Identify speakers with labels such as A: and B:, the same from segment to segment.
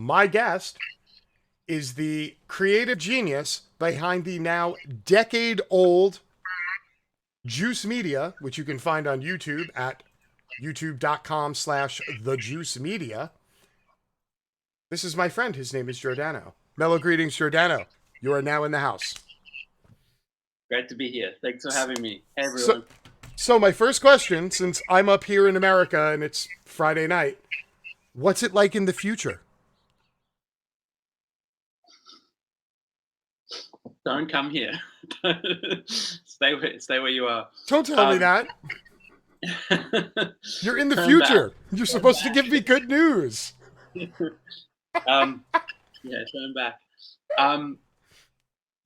A: My guest is the creative genius behind the now decade-old Juice Media, which you can find on YouTube at youtube.com/the Juice Media. This is my friend. His name is Giordano. Mellow greetings, Giordano. You are now in the house.
B: Great to be here. Thanks for having me. Hey,
A: So,
B: everyone.
A: so my first question, since I'm up here in America and it's Friday night, what's it like in the future?
B: Don't come here. Stay where you are.
A: Don't tell me
B: Um,
A: that. You're in the
B: turn back.
A: future. You're
B: Turn
A: supposed to give me good news.
B: back. um, yeah, turn back. Um,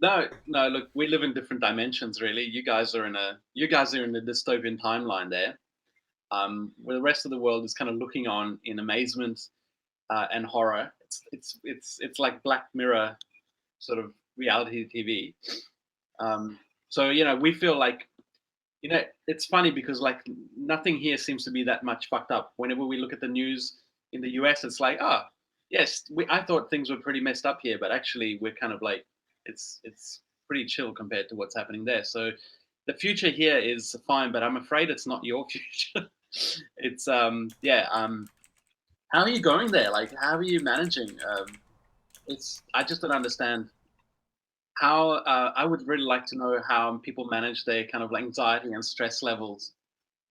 B: no, no. Look, we live in different dimensions, really. You guys are in a dystopian timeline there, where the rest of the world is kind of looking on in amazement and horror. It's like Black Mirror sort of reality TV. So we feel like it's funny because like nothing here seems to be that much fucked up. Whenever we look at the news in the US, it's like, oh yes, I thought things were pretty messed up here, but actually we're kind of like it's pretty chill compared to what's happening there. So the future here is fine, but I'm afraid it's not your future. It's yeah. How are you going there? Like, how are you managing? It's I just don't understand how. I would really like to know how people manage their kind of anxiety and stress levels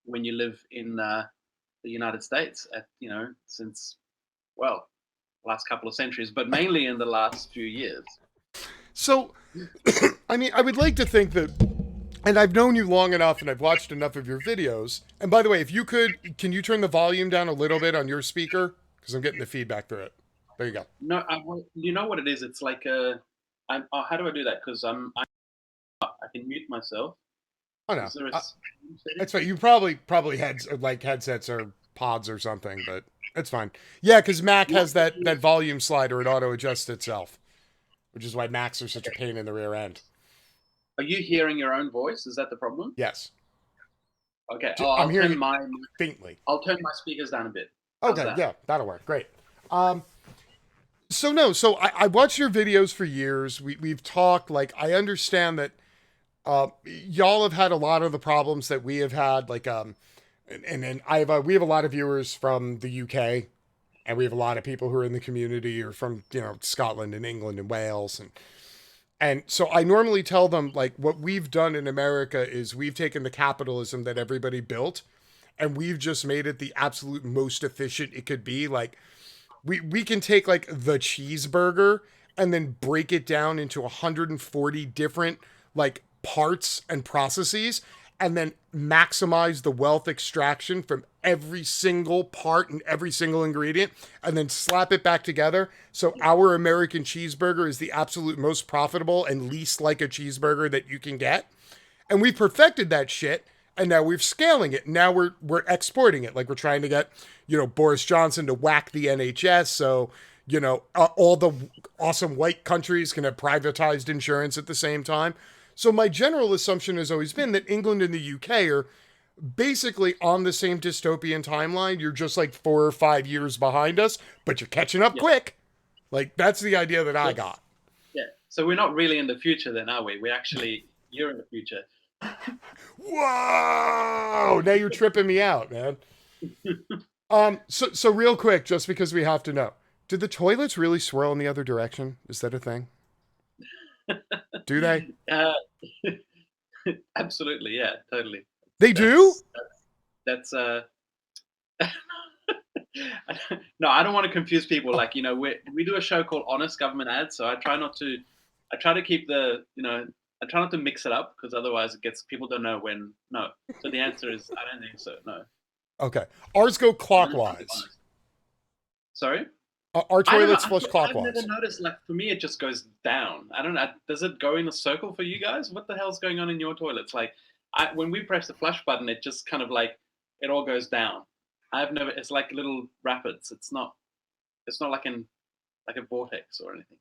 B: when you live in the United States. Since well, last couple of centuries, but mainly in the last few years.
A: So, I mean, I would like to think that, and I've known you long enough and I've watched enough of your videos. And by the way, if you could, can you turn the volume down a little bit on your speaker? Because I'm getting the feedback through it. There you go.
B: No, you know what it is? It's like how do I do that? Because I can mute myself.
A: Oh no,
B: Is there a
A: that's
B: setting?
A: right. You probably had like headsets or pods or something, but it's fine. Yeah, because Mac
B: What?
A: has that volume slider. It auto adjusts itself, which is why Macs are such a pain in the rear end.
B: Are you hearing your own voice? Is that the problem?
A: Yes,
B: Okay.
A: I'm hearing it faintly.
B: I'll turn my speakers down a bit. How's
A: Okay,
B: that?
A: yeah, that'll work. Great. Um, so no, so I watched your videos for years. We've talked. Like I understand that y'all have had a lot of the problems that we have had. Like and then we have a lot of viewers from the UK, and we have a lot of people who are in the community or from Scotland and England and Wales and so I normally tell them like what we've done in America is we've taken the capitalism that everybody built and we've just made it the absolute most efficient it could be. Like we can take like the cheeseburger and then break it down into 140 different like parts and processes and then maximize the wealth extraction from every single part and every single ingredient and then slap it back together. So our American cheeseburger is the absolute most profitable and least like a cheeseburger that you can get. And we perfected that shit and now we're scaling it. Now we're exporting it. Like we're trying to get, Boris Johnson to whack the NHS so, all the awesome white countries can have privatized insurance at the same time. So my general assumption has always been that England and the UK are basically on the same dystopian timeline. You're just like 4 or 5 years behind us, but you're catching up
B: Yeah.
A: quick. Like that's the idea that I
B: Yes.
A: got.
B: Yeah. So we're not really in the future then, are we? You're in the future.
A: Whoa! Now you're tripping me out, man. So real quick, just because we have to know, did the toilets really swirl in the other direction? Is that a thing? Do they?
B: uh, Absolutely. Yeah. Totally.
A: They do?
B: That's no, I don't want to confuse people.
A: Oh,
B: Like, we do a show called Honest Government Ads, so I try not to. I try to keep I try not to mix it up because otherwise it gets people don't know when. No, so the answer is I don't think so. No,
A: okay. Ours go
B: I'm gonna keep it
A: clockwise.
B: honest. Sorry,
A: Our
B: I don't know.
A: toilets flush
B: I've never
A: clockwise.
B: noticed. Like for me, it just goes down. I don't know. Does it go in a circle for you guys? What the hell's going on in your toilets? Like, when we press the flush button, it just kind of like it all goes down. I've never. It's like little rapids. It's not. It's not like a vortex or anything.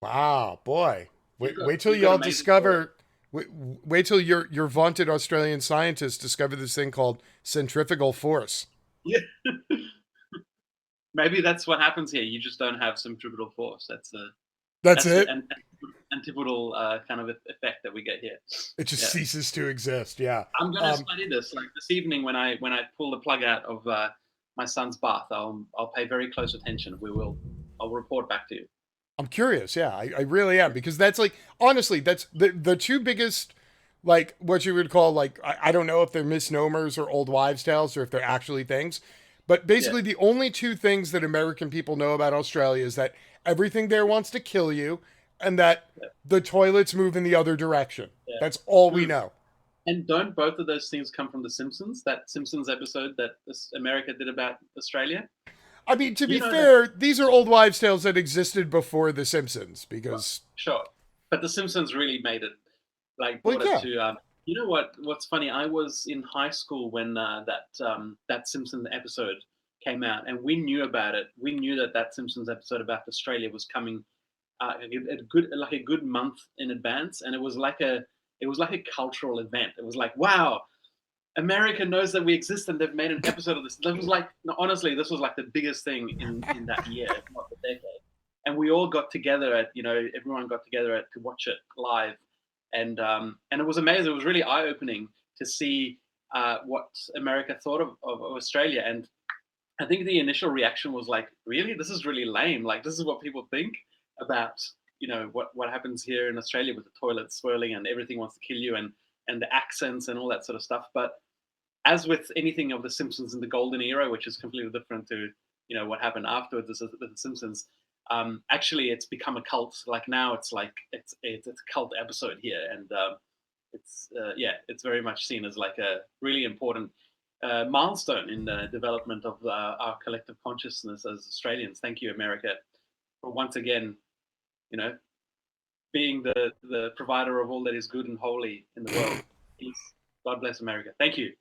A: Wow, boy. Wait till
B: You've got
A: y'all
B: amazing toilets.
A: discover. Wait till your vaunted Australian scientists discover this thing called centrifugal force.
B: Yeah. maybe that's what happens here. You just don't have centripetal force.
A: That's
B: That's the
A: it.
B: antipodal kind of effect that we get here.
A: It just
B: Yeah.
A: ceases to exist. Yeah.
B: I'm gonna
A: Um,
B: study this. Like this evening, when I pull the plug out of my son's bath, I'll pay very close attention. I'll report back to you.
A: I'm curious. Yeah, I really am because that's like honestly, that's the two biggest like what you would call like I don't know if they're misnomers or old wives' tales or if they're actually things, but
B: Yeah,
A: basically the only two things that American people know about Australia is that everything there wants to kill you and that
B: yeah,
A: the toilets move in the other direction.
B: yeah.
A: That's all we
B: Mm.
A: know.
B: And don't both of those things come from The Simpsons? That Simpsons episode that this America did about Australia.
A: I mean, to
B: You
A: be
B: know that.
A: fair, these are old wives' tales that existed before The Simpsons
B: Well,
A: because,
B: sure, but The Simpsons really made it, like
A: well,
B: brought it
A: yeah,
B: to. You know what? What's funny? I was in high school when that Simpsons episode came out, and we knew about it. We knew that Simpsons episode about Australia was coming a good month in advance, and it was like a cultural event. It was like, wow, America knows that we exist, and they've made an episode of this. This was like, no, honestly, this was like the biggest thing in that year, if not the decade. And we all got together everyone got together to watch it live, and it was amazing. It was really eye opening to see what America thought of Australia. And I think the initial reaction was like, really, this is really lame. Like, this is what people think about, what happens here in Australia with the toilets swirling and everything wants to kill you and the accents and all that sort of stuff. But as with anything of the Simpsons in the golden era, which is completely different to what happened afterwards with the Simpsons. Actually, it's become a cult. Like now, it's like it's a cult episode here, and it's very much seen as like a really important milestone in the development of our collective consciousness as Australians. Thank you, America, for once again, you know, being the provider of all that is good and holy in the world. Peace. God bless America. Thank you.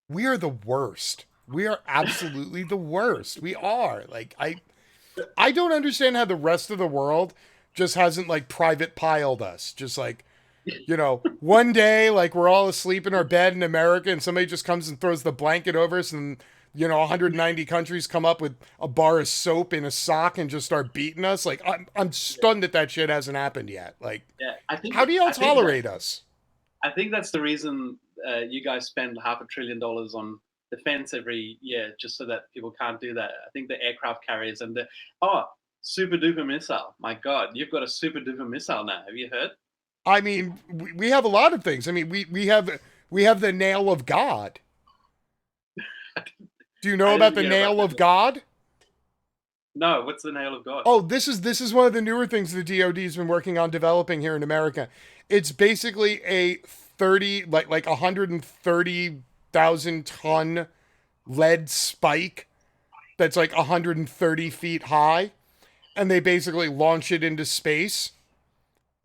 A: we are the worst. We are absolutely the worst. We are. Like I don't understand how the rest of the world just hasn't like private piled us. Just like, one day like we're all asleep in our bed in America and somebody just comes and throws the blanket over us and 190 countries come up with a bar of soap in a sock and just start beating us. Like I'm stunned that shit hasn't happened yet. Like
B: Yeah,
A: how do y'all
B: I think that
A: tolerate us?
B: I think that's the reason you guys spend $500 billion on defense every year, just so that people can't do that. I think the aircraft carriers and the super duper missile. My God, you've got a super duper missile now. Have you heard?
A: I mean, we have a lot of things. I mean, we have the nail of God. Do you know
B: I
A: about
B: didn't
A: the
B: hear about
A: nail
B: that.
A: of God?
B: No, what's the nail of God?
A: Oh, this is one of the newer things the DoD's been working on developing here in America. It's basically a 30 like 130,000 ton lead spike that's like 130 feet high, and they basically launch it into space,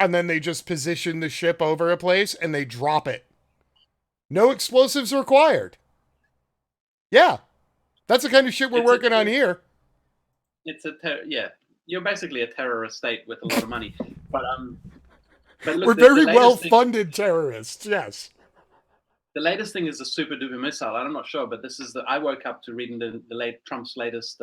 A: and then they just position the ship over a place and they drop it. No explosives required. Yeah, that's the kind of shit we're
B: It's a
A: working on here.
B: yeah. You're basically a terrorist state with a lot of money, but but
A: We're
B: look, the
A: very well
B: latest thing.
A: funded terrorists. Yes.
B: The latest thing is the super duper missile. I'm not sure, but this is I woke up to reading the late Trump's latest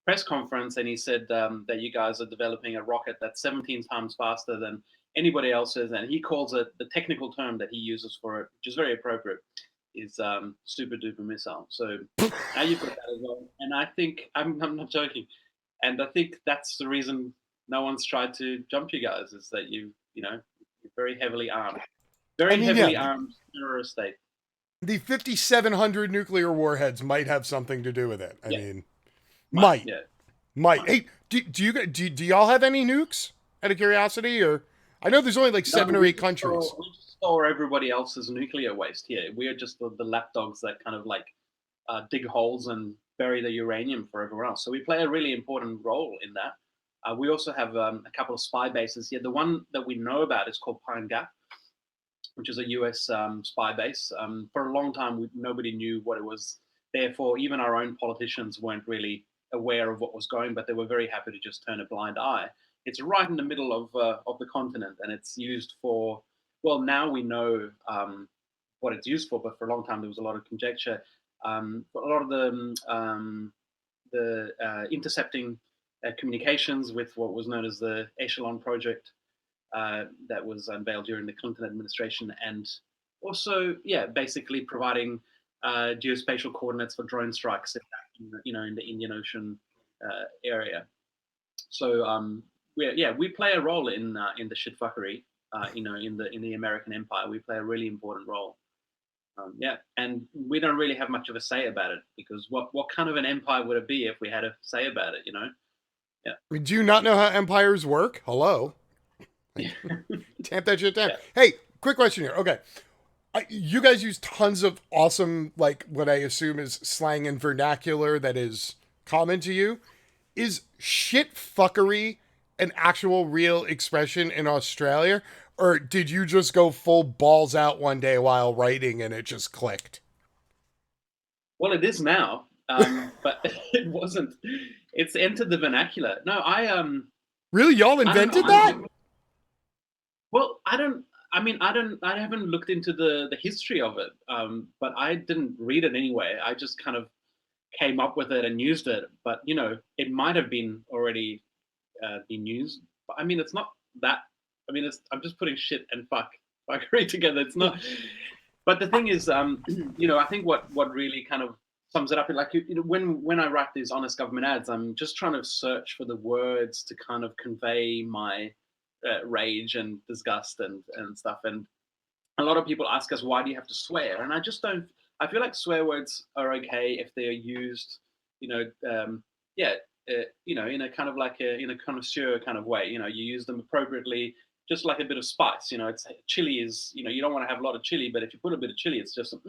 B: press conference, and he said that you guys are developing a rocket that's 17 times faster than anybody else's, and he calls it the technical term that he uses for it, which is very appropriate, is super duper missile. So now you've got that as well, and I think I'm not joking, and I think that's the reason no one's tried to jump you guys is that you're very heavily armed.
A: I
B: Very
A: mean, yeah,
B: heavily armed terrorist state.
A: the 5,700 nuclear warheads might have something to do with it. I
B: Yeah,
A: mean,
B: might.
A: might,
B: Yeah,
A: might.
B: might.
A: Hey, do y'all have any nukes? Out of curiosity, or I know there's only like
B: No,
A: 7 or 8 countries.
B: we just store everybody else's nuclear waste here. We are just the lapdogs that kind of like dig holes and bury the uranium for everyone else. So we play a really important role in that. We also have a couple of spy bases here. The one that we know about is called Pine Gap, which is a US spy base. For a long time, nobody knew what it was there for. Even our own politicians weren't really aware of what was going, but they were very happy to just turn a blind eye. It's right in the middle of the continent, and it's used for. Well, now we know what it's used for, but for a long time there was a lot of conjecture. A lot of intercepting communications with what was known as the Echelon project that was unveiled during the Clinton administration, and also, yeah, basically providing geospatial coordinates for drone strikes, in the Indian Ocean area. So we play a role in the shitfuckery. In the American empire, we play a really important role. And we don't really have much of a say about it, because what kind of an empire would it be if we had a say about it? Yeah.
A: I mean, do you not know how empires work? Hello.
B: Yeah.
A: Like, tamp that shit down.
B: Yeah.
A: Hey, quick question here. Okay. You guys use tons of awesome, like what I assume is slang and vernacular that is common to you. Is shit fuckery an actual real expression in Australia? Or did you just go full balls out one day while writing and it just clicked?
B: Well, it is now, but it wasn't. It's entered the vernacular. No,
A: Really? Y'all
B: I don't know.
A: invented that?
B: Well, I don't. I mean, I don't. I haven't looked into the history of it, but I didn't read it anyway. I just kind of came up with it and used it. But it might have been already been used. But I mean, it's not that. I mean, I'm just putting shit and fuckery together. It's not. But the thing is, I think what really kind of sums it up, like when I write these honest government ads, I'm just trying to search for the words to kind of convey my rage and disgust and stuff. And a lot of people ask us, why do you have to swear? And I just don't. I feel like swear words are okay if they are used, you know, yeah, in a kind of like in a connoisseur kind of way. You use them appropriately, just like a bit of spice. It's chili is, you don't want to have a lot of chili, but if you put a bit of chili, it's just it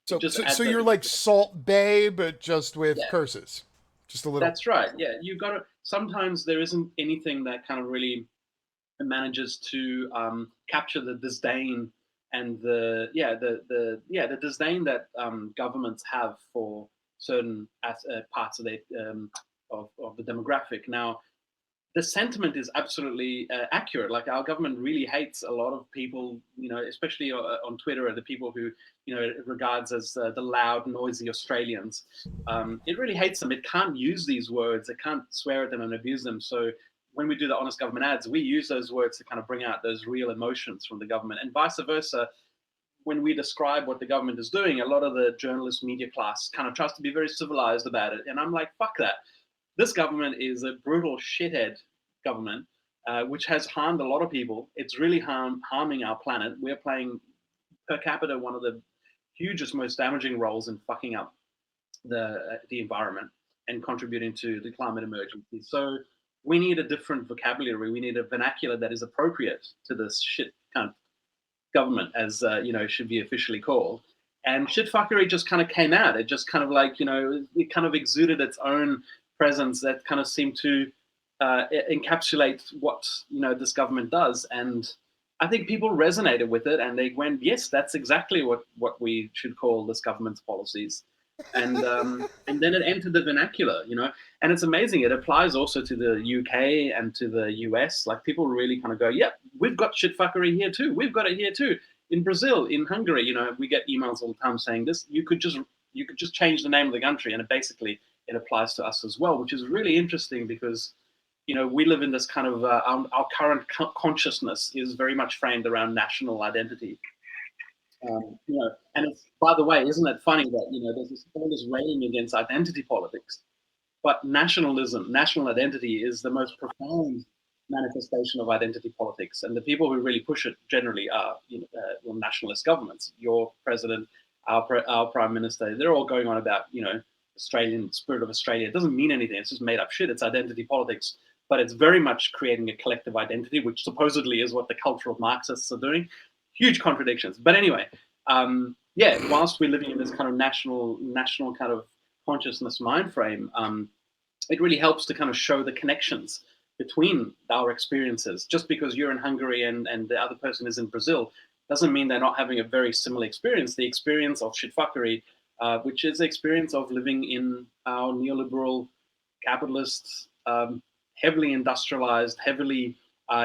A: So,
B: just
A: so, so
B: adds
A: you're like Salt Bay, but just with
B: yeah,
A: curses. Just a little.
B: that's right. Yeah, you've got to. Sometimes there isn't anything that kind of really manages to capture the disdain and the disdain that governments have for certain parts of of the demographic. Now, the sentiment is absolutely accurate. Like, our government really hates a lot of people, especially on Twitter, are the people who it regards as the loud, noisy Australians. It really hates them. It can't use these words. It can't swear at them and abuse them. So when we do the honest government ads, we use those words to kind of bring out those real emotions from the government, and vice versa. When we describe what the government is doing, a lot of the journalist media class kind of tries to be very civilized about it, and I'm like, fuck that. This government is a brutal shithead government, which has harmed a lot of people. It's really harming our planet. We're playing per capita one of the hugest, most damaging roles in fucking up the environment and contributing to the climate emergency. So we need a different vocabulary. We need a vernacular that is appropriate to this shit kind of government, as should be officially called. And shitfuckery just kind of came out. It just kind of like it kind of exuded its own presence that kind of seemed to encapsulate what this government does. And I think people resonated with it, and they went, "Yes, that's exactly what we should call this government's policies." And then it entered the vernacular, and it's amazing. It applies also to the UK and to the US. Like, people really kind of go, "Yep, we've got shitfuckery here too. We've got it here too." In Brazil, in Hungary, we get emails all the time saying this. You could just change the name of the country, and it applies to us as well, which is really interesting because we live in this kind of our current consciousness is very much framed around national identity. And it's, by the way, isn't it funny that there's all this railing against identity politics, but nationalism, national identity, is the most profound manifestation of identity politics, and the people who really push it generally are nationalist governments. Your president, our prime minister, they're all going on about Australian spirit of Australia. It doesn't mean anything. It's just made up shit. It's identity politics, but it's very much creating a collective identity, which supposedly is what the cultural Marxists are doing. Huge contradictions. But anyway, whilst we're living in this kind of national kind of consciousness mind frame, it really helps to kind of show the connections between our experiences. Just because you're in Hungary and the other person is in Brazil doesn't mean they're not having a very similar experience. The experience of shitfuckery, which is the experience of living in our neoliberal, capitalist, heavily industrialized, heavily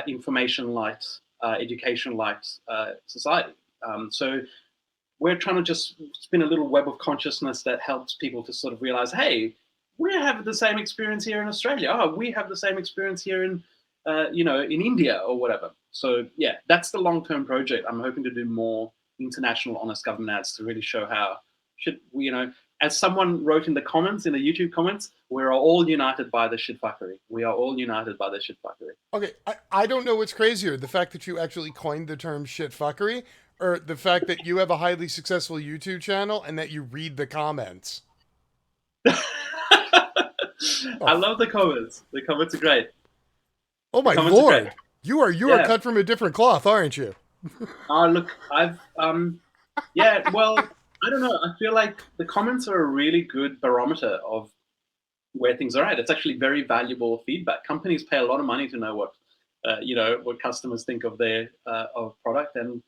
B: information light, education light society. So we're trying to just spin a little web of consciousness that helps people to sort of realize, hey, we have the same experience here in Australia. Oh, we have the same experience here in, in India or whatever. So yeah, that's the long-term project. I'm hoping to do more international honest government ads to really show how as someone wrote in the comments, in the YouTube comments, we're all united by the shitfuckery. We are all united by the shitfuckery.
A: Okay, I don't know what's crazier, the fact that you actually coined the term shit fuckery, or the fact that you have a highly successful YouTube channel and that you read the comments.
B: I
A: Oh,
B: love the comments. The comments are great.
A: oh
B: The
A: my
B: comments are great.
A: lord. You are
B: Yeah.
A: cut from a different cloth, aren't you?
B: Oh, look, yeah, well, I don't know. I feel like the comments are a really good barometer of where things are at. It's actually very valuable feedback. Companies pay a lot of money to know what customers think of their of product, and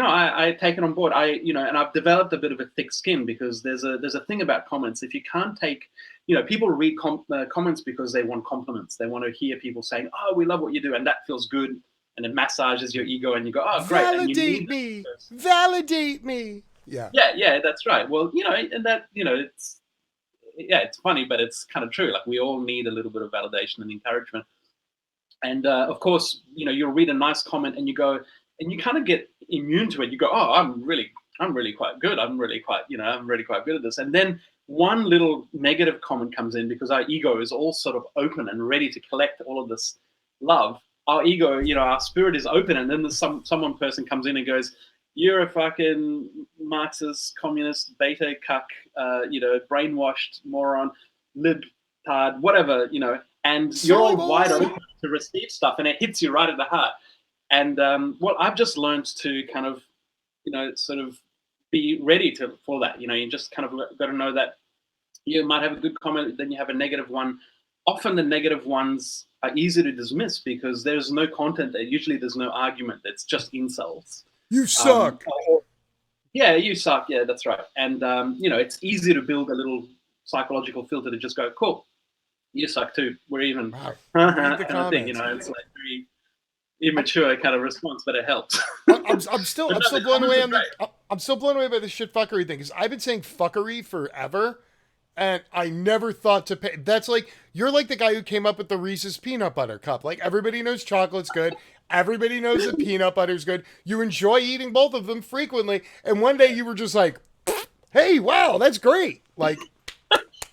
B: I take it on board. And I've developed a bit of a thick skin because there's a thing about comments. If you can't take, people read comments because they want compliments. They want to hear people saying, "Oh, we love what you do," and that feels good, and it massages your ego, and you go, "Oh, great," and you
A: Validate
B: need
A: me!
B: that.
A: Validate me! Yeah.
B: Yeah, that's right. Well, and that it's funny, but it's kind of true. Like we all need a little bit of validation and encouragement. And of course, you'll read a nice comment and you go, and you kind of get immune to it. You go, oh, I'm really quite good. I'm really quite good at this. And then one little negative comment comes in because our ego is all sort of open and ready to collect all of this love. Our ego, our spirit is open, and then there's someone person comes in and goes, "You're a fucking Marxist, communist, beta cuck, brainwashed moron, libtard, whatever, and you're
A: Soy
B: all
A: boy!
B: wide open to receive stuff, and it hits you right at the heart. And I've just learned to kind of, sort of be ready for that. You just kind of got to know that you might have a good comment, then you have a negative one. Often the negative ones are easy to dismiss because there's no content there. Usually there's no argument. It's just insults.
A: You
B: Um,
A: suck!
B: yeah, you suck. Yeah, that's right. And it's easy to build a little psychological filter to just go, cool, you suck too. We're even,
A: Wow. Read the
B: kind of thing.
A: comments.
B: It's like very immature kind of response, but it helps.
A: I'm still
B: But
A: I'm
B: no,
A: still
B: the
A: blown
B: comments
A: away
B: are
A: on the
B: great.
A: I'm still blown away by the shit fuckery thing because I've been saying fuckery forever, and I never thought to pay. That's like you're like the guy who came up with the Reese's peanut butter cup. Like everybody knows chocolate's good, everybody knows that peanut butter's good. You enjoy eating both of them frequently, and one day you were just like, "Hey, wow, that's great!" Like,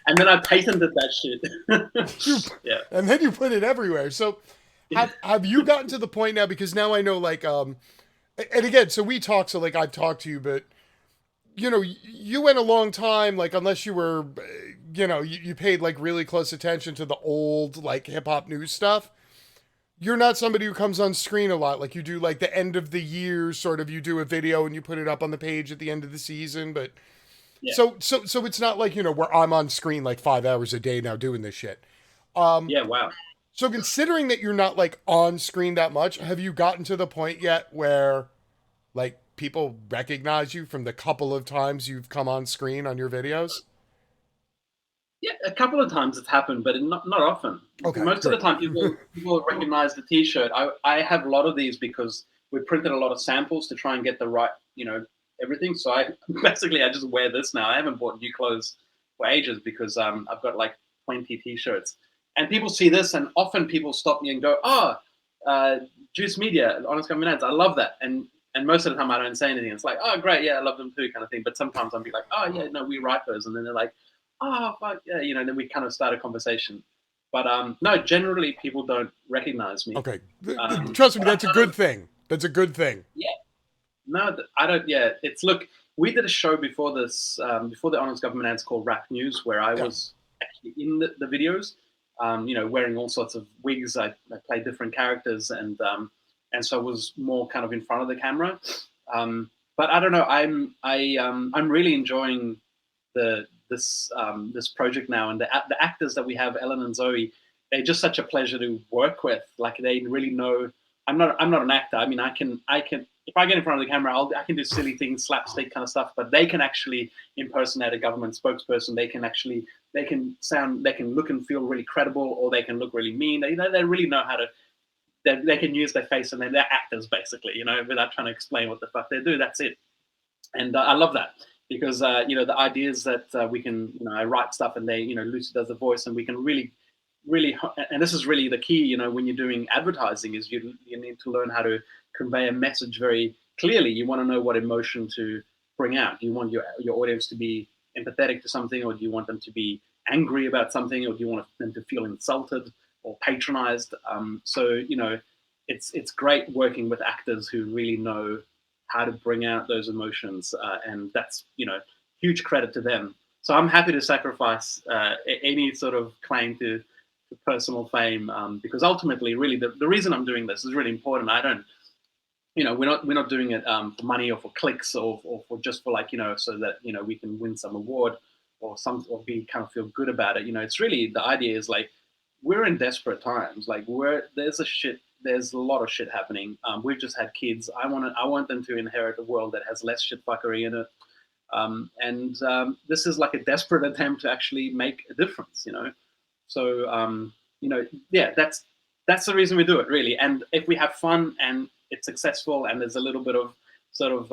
B: And then I patented that shit.
A: you,
B: Yeah.
A: and then you put it everywhere. So, have you gotten to the point now? Because now I know, like, and again, so we talk. So, like, I've talked to you, but you went a long time, like, unless you were, you paid like really close attention to the old like hip hop news stuff. You're not somebody who comes on screen a lot, like you do, like the end of the year sort of. You do a video and you put it up on the page at the end of the season, but
B: Yeah.
A: so it's not like where I'm on screen like 5 hours a day now doing this shit. Um,
B: Yeah. Wow.
A: so considering that you're not like on screen that much, have you gotten to the point yet where like people recognize you from the couple of times you've come on screen on your videos?
B: Yeah, a couple of times it's happened, but not often.
A: Okay,
B: Most of the
A: great.
B: time, people recognize the T-shirt. I have a lot of these because we printed a lot of samples to try and get the right, everything. So I basically I just wear this now. I haven't bought new clothes for ages because I've got like 20 T-shirts, and people see this, and often people stop me and go, "Oh, Juice Media, Honest Government Ads, I love that." And most of the time I don't say anything. It's like, "Oh, great, yeah, I love them too," kind of thing. But sometimes I'll be like, "Oh, yeah, no, we write those," and then they're like, "Oh, fuck yeah," then we kind of start a conversation. But no, generally people don't recognize me.
A: Okay,
B: Um,
A: trust me,
B: but I
A: that's a
B: kind
A: good
B: of,
A: thing. That's a good thing.
B: yeah, no, I don't. Yeah, it's look. We did a show before this, before the Honest Government Ads called Rap News, where I
A: Yeah.
B: was actually in the videos, wearing all sorts of wigs. I played different characters, and so I was more kind of in front of the camera. But I don't know. I'm really enjoying this project now, and the actors that we have, Ellen and Zoe, they're just such a pleasure to work with. Like they really know. I'm not an actor. I mean, I can if I get in front of the camera, I can do silly things, slapstick kind of stuff. But they can actually impersonate a government spokesperson. They can look and feel really credible, or they can look really mean. They really know how to. They can use their face, and they're actors basically, without trying to explain what the fuck they do. That's it, and I love that. because the ideas that we can, I write stuff and they, Lucy does the voice, and we can really, and this is really the key, when you're doing advertising, is you need to learn how to convey a message very clearly. You want to know what emotion to bring out. Do you want your audience to be empathetic to something, or do you want them to be angry about something, or do you want them to feel insulted or patronized? It's great working with actors who really know how to bring out those emotions, and that's huge credit to them. So I'm happy to sacrifice any sort of claim to personal fame, because ultimately, really, the reason I'm doing this is really important. I don't, we're not doing it for money or for clicks, or for just for so that we can win some award or be kind of feel good about it. It's really, the idea is like, we're in desperate times. Like, there's a lot of shit happening. We've just had kids. I want them to inherit a world that has less shit fuckery in it. And this is like a desperate attempt to actually make a difference. So yeah, that's the reason we do it, really. And if we have fun and it's successful and there's a little bit of sort of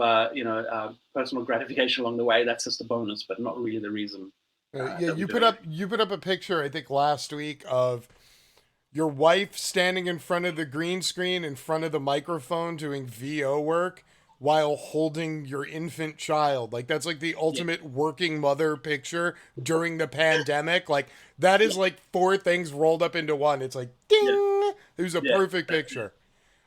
B: personal gratification along the way, that's just a bonus, but not really the reason
A: Yeah,
B: that we
A: you
B: do
A: put
B: it.
A: up you put up a picture I think last week of your wife standing in front of the green screen in front of the microphone doing VO work while holding your infant child. Like that's like the
B: Yeah,
A: ultimate working mother picture during the pandemic. Like that
B: yeah,
A: is like four things rolled up into one. It's like
B: yeah,
A: ding. It was a
B: yeah,
A: perfect picture.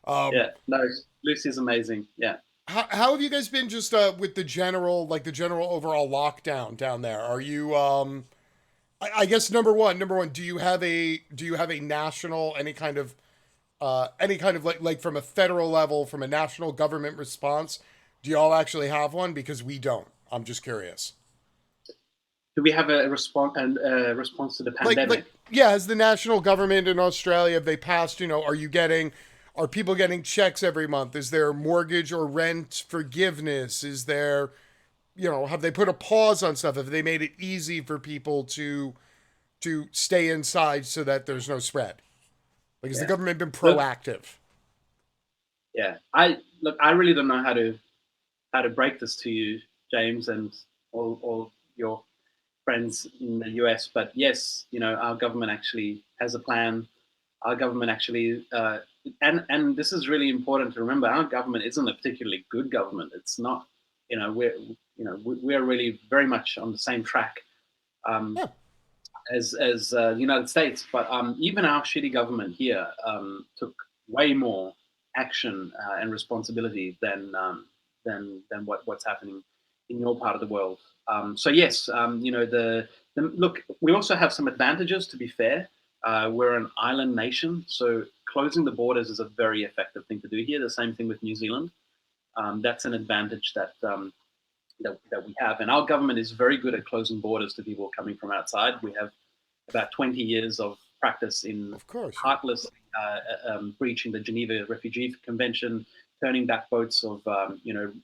A: Um,
B: yeah. No, Lucy's amazing. Yeah.
A: how have you guys been just with the general like the general overall lockdown down there? Are you I guess number one, do you have a national any kind of like from a federal level, from a national government response? Do y'all actually have one? Because we don't. I'm just curious.
B: Do we have a response to the
A: Like
B: pandemic?
A: yeah, has the national government in Australia, have they passed, are people getting checks every month? Is there mortgage or rent forgiveness? Is there, have they put a pause on stuff? Have they made it easy for people to stay inside so that there's no spread? Like, has the
B: Yeah.
A: government been
B: Look,
A: proactive?
B: yeah. I really don't know how to break this to you, James, and all your friends in the US. But yes, our government actually has a plan. Our government actually, and this is really important to remember. Our government isn't a particularly good government. It's not. We're really very much on the same track um,
A: Yeah.
B: as the United States. But even our shitty government here took way more action and responsibility than what's happening in your part of the world. So yes, look. We also have some advantages. To be fair, we're an island nation, so closing the borders is a very effective thing to do here. The same thing with New Zealand. That's an advantage that we have, and our government is very good at closing borders to people coming from outside. We have about 20 years of practice in
A: Of course, yeah.
B: heartless breaching the Geneva Refugee Convention, turning back boats of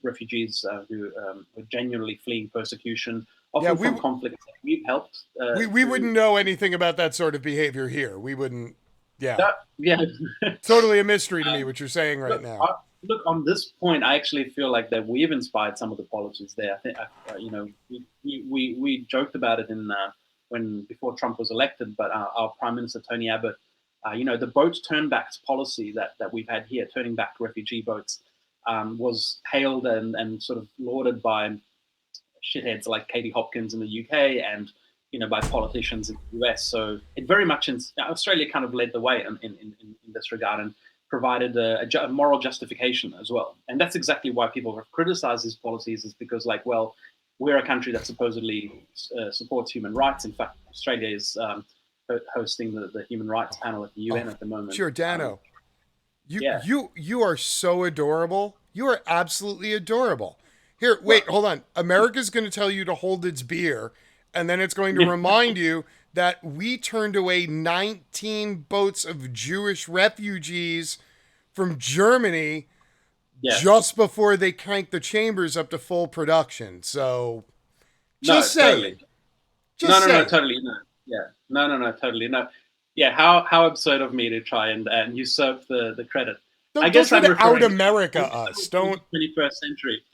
B: refugees who were genuinely fleeing persecution,
A: Yeah,
B: often
A: we
B: from conflicts that we've helped
A: we
B: to.
A: wouldn't know anything about that sort of behavior here. We wouldn't. Yeah,
B: Yeah.
A: totally a mystery to me
B: um,
A: what you're saying right
B: Look,
A: now.
B: look, on this point, I actually feel like that we've inspired some of the policies there. I think, we joked about it in when before Trump was elected, but our Prime Minister Tony Abbott, the boat turnbacks policy that we've had here, turning back refugee boats, was hailed and sort of lauded by shitheads like Katie Hopkins in the UK and by politicians in the US. So it very much Australia kind of led the way in this regard and provided a moral justification as well. And that's exactly why people have criticized these policies, is because like, well, we're a country that supposedly supports human rights. In fact, Australia is hosting the human rights panel at the
A: Oh,
B: UN at the moment.
A: Giordano, you
B: Yeah.
A: you you are so adorable. You are absolutely adorable. Here,
B: Well,
A: wait, hold on. America's going to tell you to hold its beer, and then it's going to remind you that we turned away 19 boats of Jewish refugees from Germany
B: yeah.
A: just before they cranked the chambers up to full production. So, just
B: No, totally.
A: saying. Just
B: No, no, no,
A: saying.
B: totally. No. Yeah. No, no, no, totally. No. Yeah, how absurd of me to try and usurp the credit. I
A: Don't
B: guess
A: try
B: I'm
A: to out
B: referring
A: America
B: to
A: us.
B: the
A: Don't.
B: 21st century.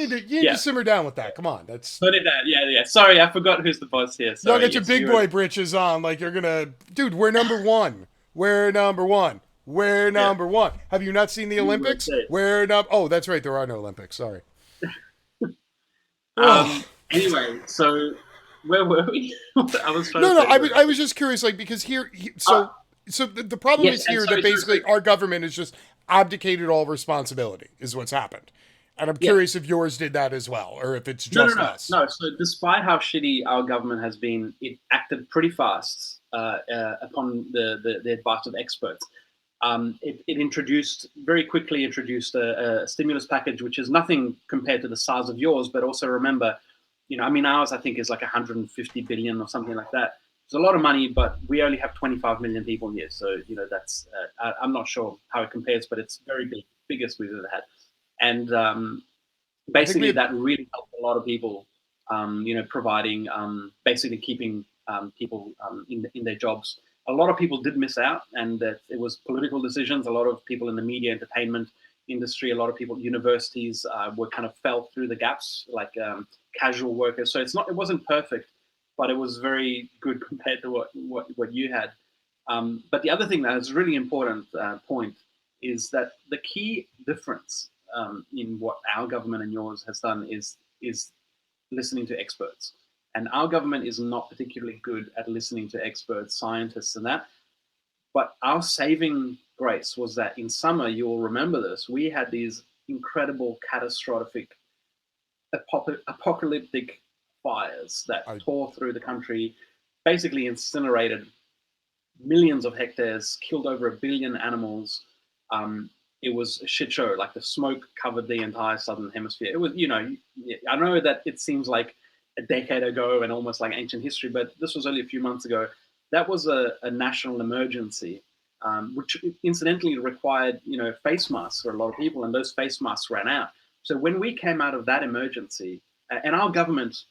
A: You need to
B: Yeah,
A: simmer down with that. Come on, that's
B: put it down. Yeah, yeah. Sorry, I forgot who's the boss here.
A: y'all
B: Sorry.
A: got your
B: Yes,
A: big boy britches on, like you're gonna, dude. We're number one. We're number one. We're
B: yeah.
A: number one. Have you not seen the
B: You were
A: Olympics?
B: there.
A: We're number. Oh, that's right. There are no Olympics. Sorry.
B: Um.
A: Ugh.
B: Anyway, so where were we? I was trying to
A: No,
B: say.
A: I was just curious, like because here,
B: Uh,
A: so the problem
B: yes,
A: is
B: and
A: here that
B: sorry.
A: basically our government has just abdicated all responsibility, is what's happened, and I'm
B: Yeah.
A: curious if yours did that as well, or if it's
B: No, no,
A: just
B: no,
A: us.
B: no. So, despite how shitty our government has been, it acted pretty fast upon the advice of experts. It introduced very quickly introduced a stimulus package, which is nothing compared to the size of yours. But also remember, I mean, ours I think is like 150 billion or something like that. It's a lot of money, but we only have 25 million people here, so that's I'm not sure how it compares, but it's very big, biggest we've ever had, and
A: I think we
B: basically
A: have.
B: that really helped a lot of people, providing basically keeping people in their jobs. A lot of people did miss out, and that it was political decisions. A lot of people in the media entertainment industry, a lot of people at universities were kind of fell through the gaps, like casual workers. So it wasn't perfect, but it was very good compared to what you had. But the other thing that is really important point is that the key difference in what our government and yours has done is listening to experts. And our government is not particularly good at listening to experts, scientists, and that. But our saving grace was that in summer, you'll remember this, we had these incredible catastrophic apocalyptic fires that
A: I,
B: tore through the country, basically incinerated millions of hectares, killed over 1 billion animals. It was a shit show. Like the smoke covered the entire southern hemisphere. It was, I know that it seems like a decade ago and almost like ancient history, but this was only a few months ago. That was a national emergency, which incidentally required, face masks for a lot of people, and those face masks ran out. So when we came out of that emergency, and our government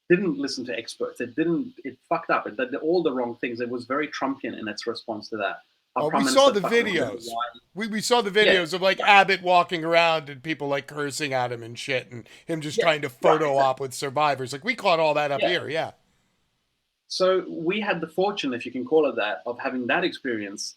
B: didn't listen to experts. It fucked up. It did all the wrong things. It was very Trumpian in its response to that. Our
A: we
B: prime
A: saw
B: minister
A: the
B: fucking remember
A: videos.
B: why.
A: We saw the
B: Yeah,
A: videos of like Abbott walking around and people like cursing at him and shit, and him just
B: yeah,
A: trying to
B: right,
A: photo
B: exactly.
A: op with survivors. Like we caught all that up
B: Yeah.
A: here. Yeah.
B: So we had the fortune, if you can call it that, of having that experience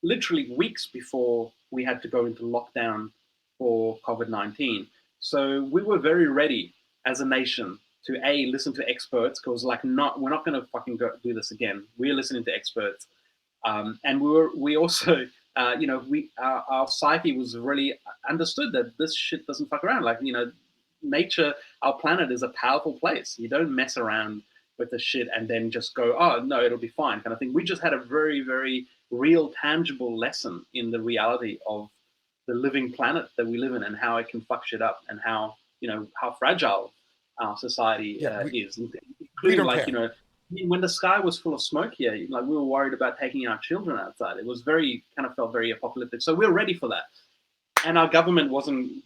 B: literally weeks before we had to go into lockdown for COVID-19. So we were very ready as a nation to listen to experts because we're not going to fucking do this again. We're listening to experts, and we also our psyche was really understood that this shit doesn't fuck around. Like nature, our planet is a powerful place. You don't mess around with the shit and then just go, oh no, it'll be fine, kind of thing. We just had a very, very real, tangible lesson in the reality of the living planet that we live in and how it can fuck shit up and how fragile our society
A: Yeah.
B: is,
A: We
B: including
A: don't
B: like
A: care.
B: when the sky was full of smoke here, like we were worried about taking our children outside. It was felt very apocalyptic. So we were ready for that, and our government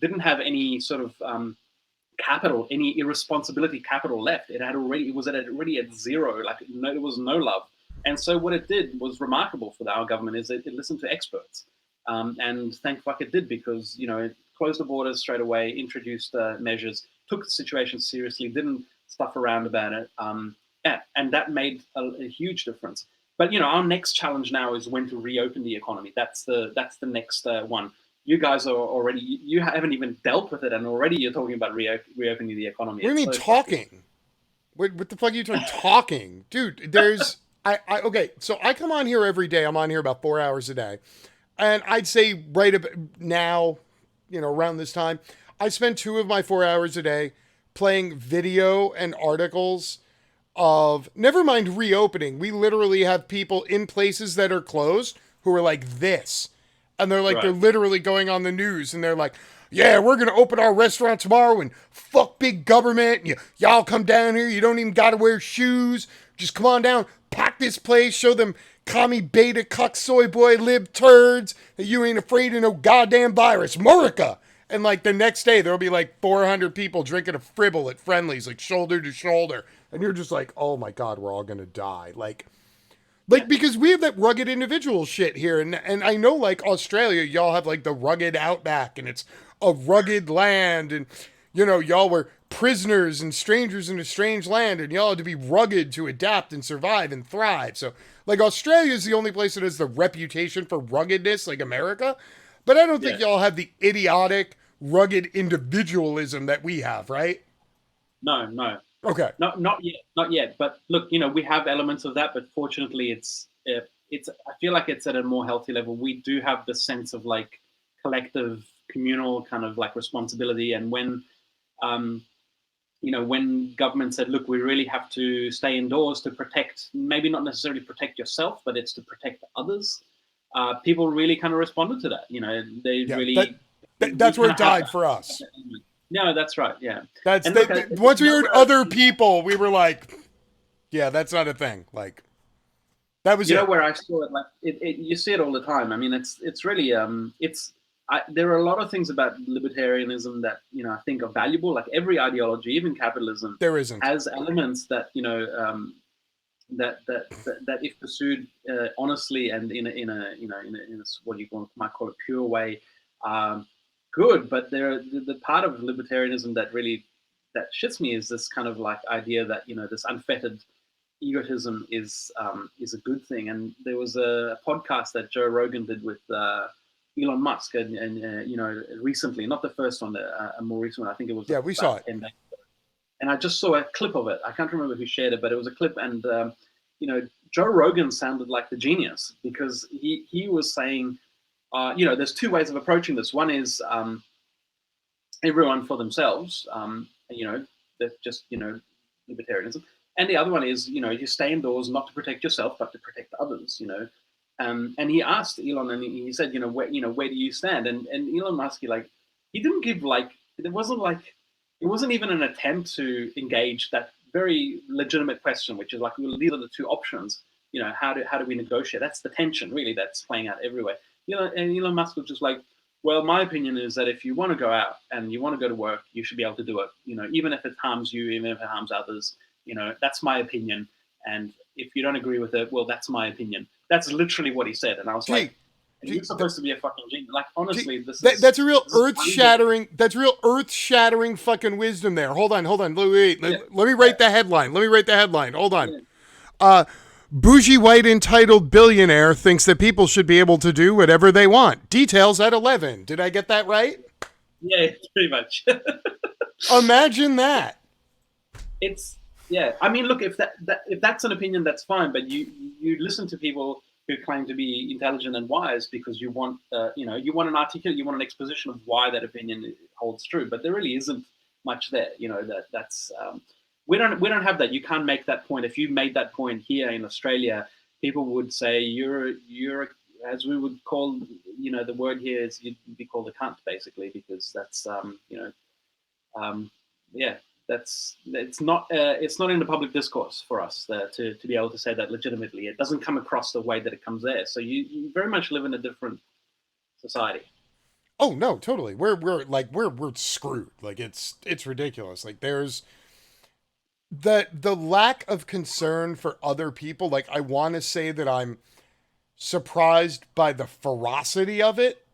B: didn't have any sort of capital, any irresponsibility capital left. It was already at zero. Like there was no love. And so what it did was remarkable for our government is it listened to experts, and thank fuck it did because it closed the borders straight away, introduced measures, took the situation seriously, didn't stuff around about it, yeah, and that made a huge difference. But our next challenge now is when to reopen the economy. That's the next one. You guys are already, you haven't even dealt with it, and already you're talking about reopening the economy.
A: What do you
B: It's
A: mean
B: so fucking.
A: talking? What the fuck are you talking? Dude, there's okay, so I come on here every day. I'm on here about 4 hours a day. And I'd say right about now, around this time, I spend 2 of my 4 hours a day playing video and articles of never mind reopening. We literally have people in places that are closed who are like this. And they're
B: Right.
A: literally going on the news and they're like, yeah, we're going to open our restaurant tomorrow and fuck big government. Y'all come down here. You don't even got to wear shoes. Just come on down, pack this place, show them commie beta cuck soy boy lib turds that you ain't afraid of no goddamn virus. Murica. And like the next day, there'll be like 400 people drinking a fribble at Friendly's, like shoulder to shoulder. And you're just like, oh my God, we're all going to die.
B: Yeah.
A: Because we have that rugged individual shit here, and I know like Australia, y'all have like the rugged outback, and it's a rugged land, and y'all were prisoners and strangers in a strange land, and y'all had to be rugged to adapt and survive and thrive. So, like, Australia is the only place that has the reputation for ruggedness, like America. But I don't think
B: Yeah.
A: y'all have the idiotic, rugged individualism that we have, right?
B: No, no,
A: Okay.
B: not yet, not yet. But look, we have elements of that, but fortunately, it's. I feel like it's at a more healthy level. We do have the sense of like collective, communal kind of like responsibility, and um, when government said, look, we really have to stay indoors to protect, maybe not necessarily protect yourself, but it's to protect others. People really kind of responded to that. They
A: Yeah.
B: really, we
A: That's where
B: kind
A: it
B: of have
A: died
B: that.
A: for us.
B: No, that's right. Yeah.
A: That's
B: And look,
A: once we heard
B: where
A: other people, we were like, yeah, that's not a thing. Like, that was it.
B: where I saw it, like you see it all the time. I mean, it's really there are a lot of things about libertarianism that I think are valuable. Like every ideology, even capitalism,
A: There isn't.
B: has elements that that if pursued honestly and in a what might call a pure way, um, good. But the part of libertarianism that really that shits me is this kind of like idea that this unfettered egotism is a good thing. And there was a podcast that Joe Rogan did with Elon Musk, and recently, not the first one, a more recent one. I think it was
A: Yeah, we saw
B: about
A: it.
B: 10 days. And I just saw a clip of it. I can't remember who shared it, but it was a clip, and Joe Rogan sounded like the genius because he was saying, there's two ways of approaching this. One is everyone for themselves, that just libertarianism, and the other one is you stay indoors not to protect yourself but to protect others. And he asked Elon, and he said, where do you stand? And Elon Musk, he didn't give it wasn't even an attempt to engage that very legitimate question, which is like, well, these are the two options. How do we negotiate? That's the tension, really, that's playing out everywhere. And Elon Musk was just like, well, my opinion is that if you want to go out and you want to go to work, you should be able to do it. Even if it harms you, even if it harms others. That's my opinion. And if you don't agree with it, well, that's my opinion. That's literally what he said. And I was
A: Gee,
B: like, you're supposed to be a fucking genius. Like, honestly,
A: that's a real
B: this is
A: earth
B: unbelievable.
A: shattering. That's real earth shattering fucking wisdom there. Hold on, hold on. Wait,
B: Yeah,
A: let me write the headline. Let me write the headline. Hold on.
B: yeah,
A: Uh, Bougie white entitled billionaire thinks that people should be able to do whatever they want. Details at 11. Did I get that right?
B: yeah, pretty much.
A: Imagine that.
B: It's yeah. I mean, look, if that's an opinion, that's fine. But you listen to people who claim to be intelligent and wise because you want you want an exposition of why that opinion holds true. But there really isn't much there. That's we don't have that. You can't make that point. If you made that point here in Australia, people would say you're as we would call the word here is you'd be called a cunt basically because that's um, yeah, it's not in the public discourse for us to be able to say that legitimately. It doesn't come across the way that it comes there. So you very much live in a different society.
A: Oh no, totally. We're screwed. Like it's ridiculous. Like there's the lack of concern for other people. Like I want to say that I'm surprised by the ferocity of it,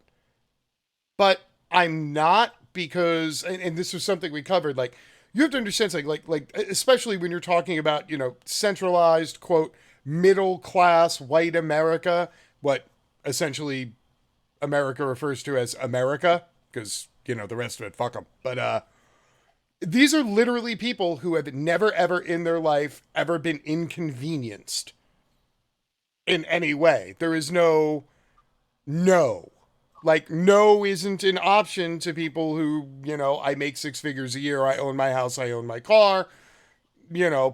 A: but I'm not because and this was something we covered. Like you have to understand, like especially when you're talking about centralized quote middle class white America, what essentially America refers to as America because the rest of it, fuck them. But these are literally people who have never ever in their life ever been inconvenienced in any way. There is no. Like, no isn't an option to people who, I make six figures a year, I own my house, I own my car.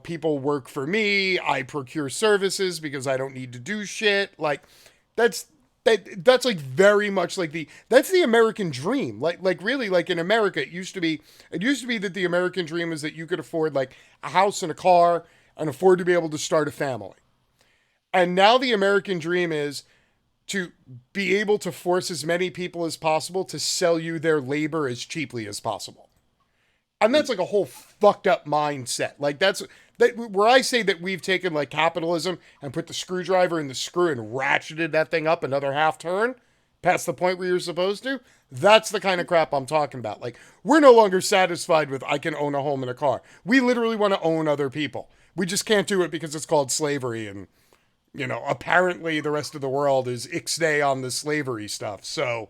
A: People work for me, I procure services because I don't need to do shit. Like, that's that's like very much like that's the American dream. Like really, like in America, it used to be that the American dream is that you could afford like a house and a car and afford to be able to start a family. And now the American dream is to be able to force as many people as possible to sell you their labor as cheaply as possible. And that's like a whole fucked up mindset. Like that's that where I say that we've taken like capitalism and put the screwdriver in the screw and ratcheted that thing up another half turn. past the point where you're supposed to, that's the kind of crap I'm talking about. Like, we're no longer satisfied with I can own a home and a car. We literally want to own other people. We just can't do it because it's called slavery. And, apparently the rest of the world is ixnay on the slavery stuff. So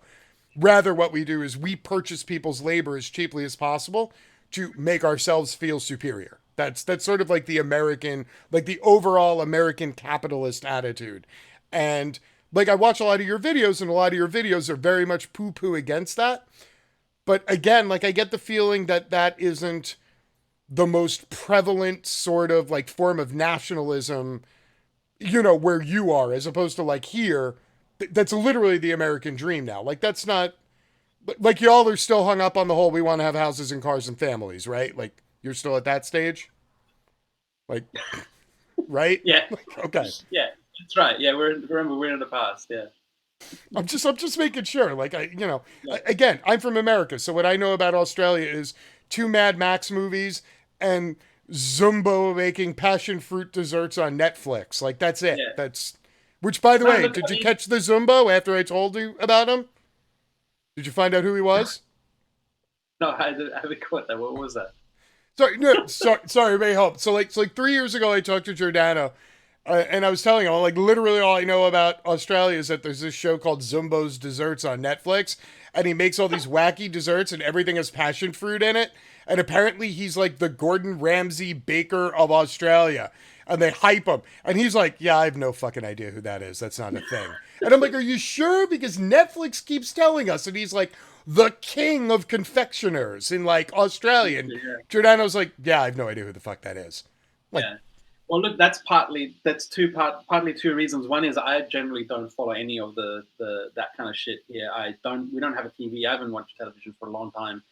A: rather, what we do is we purchase people's labor as cheaply as possible to make ourselves feel superior. That's sort of like the American, like the overall American capitalist attitude. And like, I watch a lot of your videos, and a lot of your videos are very much poo poo against that. But again, like, I get the feeling that that isn't the most prevalent sort of like form of nationalism, where you are, as opposed to like here. That's literally the American dream now. Like, that's not, like, y'all are still hung up on the whole we want to have houses and cars and families, right? Like, you're still at that stage? Like, right?
B: Yeah.
A: Okay.
B: Yeah, that's right. Yeah, we're in the past. Yeah.
A: I'm just making sure. Like,
B: Yeah.
A: again, I'm from America, so what I know about Australia is two Mad Max movies and Zumbo making passion fruit desserts on Netflix. Like, that's it.
B: Yeah.
A: That's which, by the
B: No,
A: way,
B: look,
A: did
B: I
A: you
B: mean,
A: catch the Zumbo after I told you about him? Did you find out who he was?
B: no, I haven't caught that. What was that?
A: Sorry, no, sorry, may help. So like 3 years ago, I talked to Giordano, and I was telling him, like, literally all I know about Australia is that there's this show called Zumbo's Desserts on Netflix, and he makes all these wacky desserts, and everything has passion fruit in it. And apparently, he's like the Gordon Ramsay baker of Australia, and they hype him. And he's like, "Yeah, I have no fucking idea who that is. That's not a thing." And I'm like, "Are you sure? Because Netflix keeps telling us." And he's like, "The king of confectioners in like Australia." And
B: Yeah.
A: Giordano's like, "Yeah, I have no idea who the fuck that is." Like,
B: Yeah. Well, look, partly two reasons. One is I generally don't follow any of the that kind of shit here. We don't have a TV. I haven't watched television for a long time.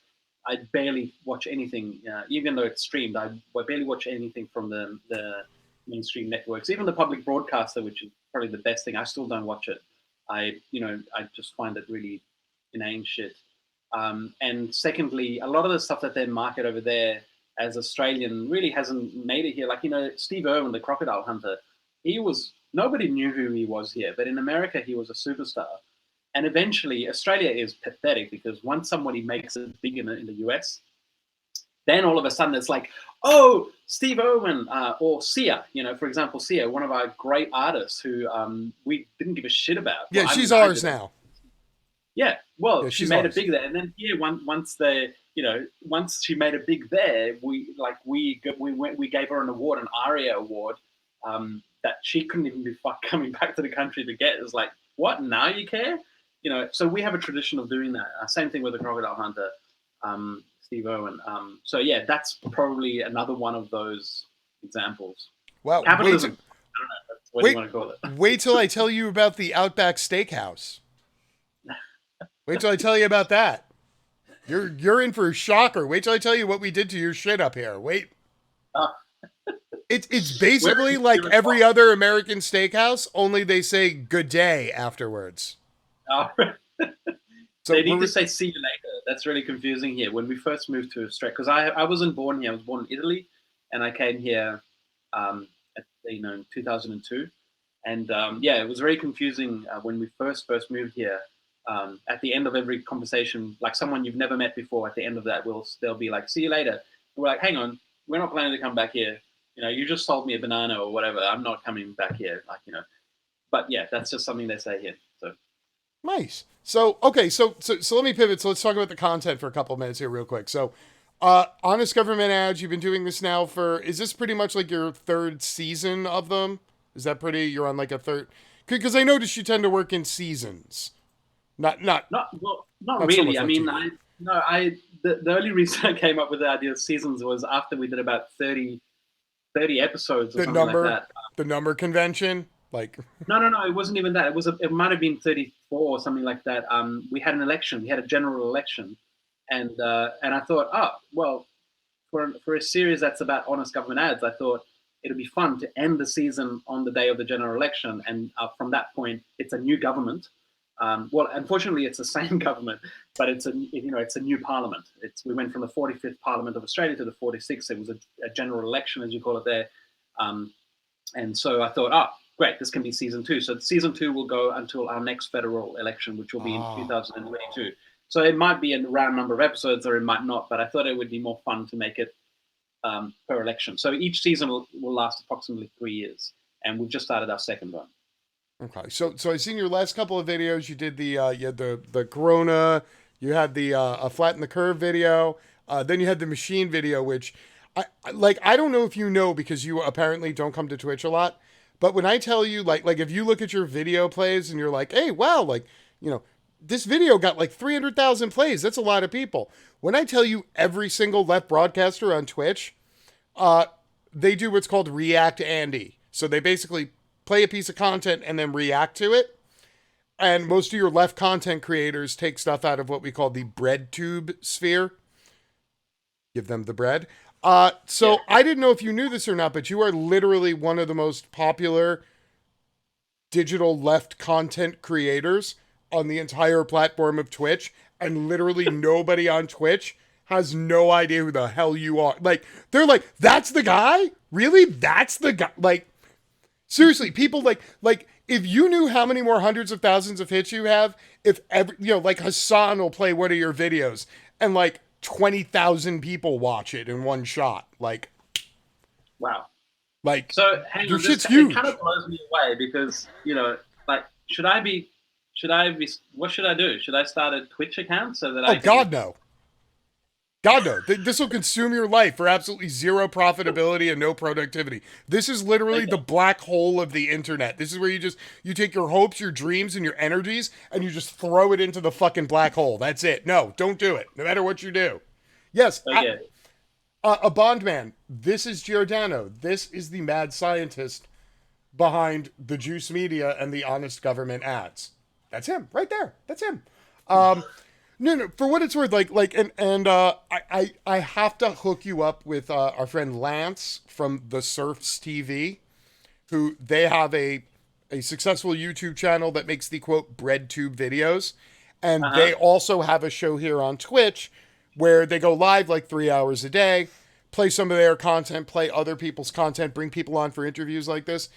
B: I barely watch anything, even though it's streamed. I barely watch anything from the mainstream networks, even the public broadcaster, which is probably the best thing. I still don't watch it. I just find it really inane shit. And secondly, a lot of the stuff that they market over there as Australian really hasn't made it here. Like, Steve Irwin, the crocodile hunter, nobody knew who he was here, but in America, he was a superstar. And eventually, Australia is pathetic because once somebody makes it big in the US, then all of a sudden it's like, oh, Steve Irwin or Sia, for example, Sia, one of our great artists who we didn't give a shit about.
A: yeah,
B: Well, I
A: she's
B: mean, I
A: ours
B: didn't.
A: now.
B: Yeah, well,
A: Yeah,
B: she
A: she's
B: made it
A: ours.
B: big there, and then once she made it big there, we gave her an award, an ARIA award, that she couldn't even be coming back to the country to get. It was like, what? Now you care? So we have a tradition of doing that. Same thing with the crocodile hunter, Steve Irwin. So yeah, that's probably another one of those examples.
A: Wow,
B: Capitalism. I don't know. What do you
A: wait,
B: want to call it?
A: wait till I tell you about the Outback Steakhouse. Wait till I tell you about that. You're in for a shocker. Wait till I tell you what we did to your shit up here. Wait.
B: Uh,
A: It's
B: where
A: basically
B: is
A: like
B: it?
A: every other American steakhouse, only they say good day afterwards.
B: Oh,
A: So
B: they need to say "see you later." That's really confusing here. When we first moved to Australia, because I wasn't born here. I was born in Italy, and I came here, in 2002. And yeah, it was very confusing when we first moved here. At the end of every conversation, like someone you've never met before, at the end of that, they'll be like, "See you later." And we're like, "Hang on, we're not planning to come back here. You just sold me a banana or whatever. I'm not coming back here." But yeah, that's just something they say here. So
A: nice. So okay, so let me pivot. So let's talk about the content for a couple of minutes here, real quick. So, honest government ads. You've been doing this now for. Is this pretty much like your third season of them? Is that pretty? You're on like a third. Because I noticed you tend to work in seasons. Not not
B: not
A: not so
B: really.
A: much
B: I
A: like
B: mean,
A: TV.
B: the only reason I came up with the idea of seasons was after we did about 30 episodes or
A: The
B: something like
A: number,
B: that.
A: the number convention, like
B: No. It wasn't even that. It might have been 34 or something like that. We had an election. We had a general election, and I thought, oh well, for a series that's about honest government ads, I thought it'd be fun to end the season on the day of the general election, and from that point, it's a new government. Well, unfortunately, it's the same government, but it's a new parliament. We went from the 45th Parliament of Australia to the 46th. It was a general election, as you call it there. Um, and so I thought, great, this can be season two. So season two will go until our next federal election, which will be in
A: Ah,
B: 2022. So it might be a round number of episodes, or it might not. But I thought it would be more fun to make it per election. So each season will last approximately 3 years, and we've just started our second one.
A: okay. So I seen your last couple of videos. You did you had the Corona, you had the a flatten the curve video, then you had the machine video, which I don't know if you know because you apparently don't come to Twitch a lot, but when I tell you like if you look at your video plays and you're like, hey, wow, like you know this video got like 300,000 plays. That's a lot of people. When I tell you every single left broadcaster on Twitch, uh, they do what's called React Andy. So they basically play a piece of content and then react to it. And most of your left content creators take stuff out of what we call the bread tube sphere. Give them the bread.
B: Yeah.
A: So I didn't know if you knew this or not, but you are literally one of the most popular digital left content creators on the entire platform of Twitch. And literally nobody on Twitch has no idea who the hell you are. Like, they're like, that's the guy? Really? That's the guy? Like, seriously, people like if you knew how many more hundreds of thousands of hits you have, if every like Hassan will play one of your videos and like 20,000 people watch it in one shot.
B: Wow.
A: Like
B: So hang
A: your
B: on, this
A: shit's
B: it kind
A: huge.
B: of blows me away because like, should I be, what should I do? Should I start a Twitch account so that
A: Oh
B: I can?
A: God no. God no. This will consume your life for absolutely zero profitability and no productivity. This is literally the
B: Okay,
A: black hole of the internet. This is where you take your hopes, your dreams, and your energies, and you just throw it into the fucking black hole. That's it. No, don't do it. No matter what you do. Yes,
B: okay,
A: a bondman. This is Giordano. This is the mad scientist behind the juice media and the honest government ads. That's him right there. That's him. No. For what it's worth, I have to hook you up with our friend Lance from the Surfs TV, who they have a successful YouTube channel that makes the quote bread tube videos,
B: uh
A: and they
B: huh,
A: also have a show here on Twitch where they go live like 3 hours a day, play some of their content, play other people's content, bring people on for interviews like this.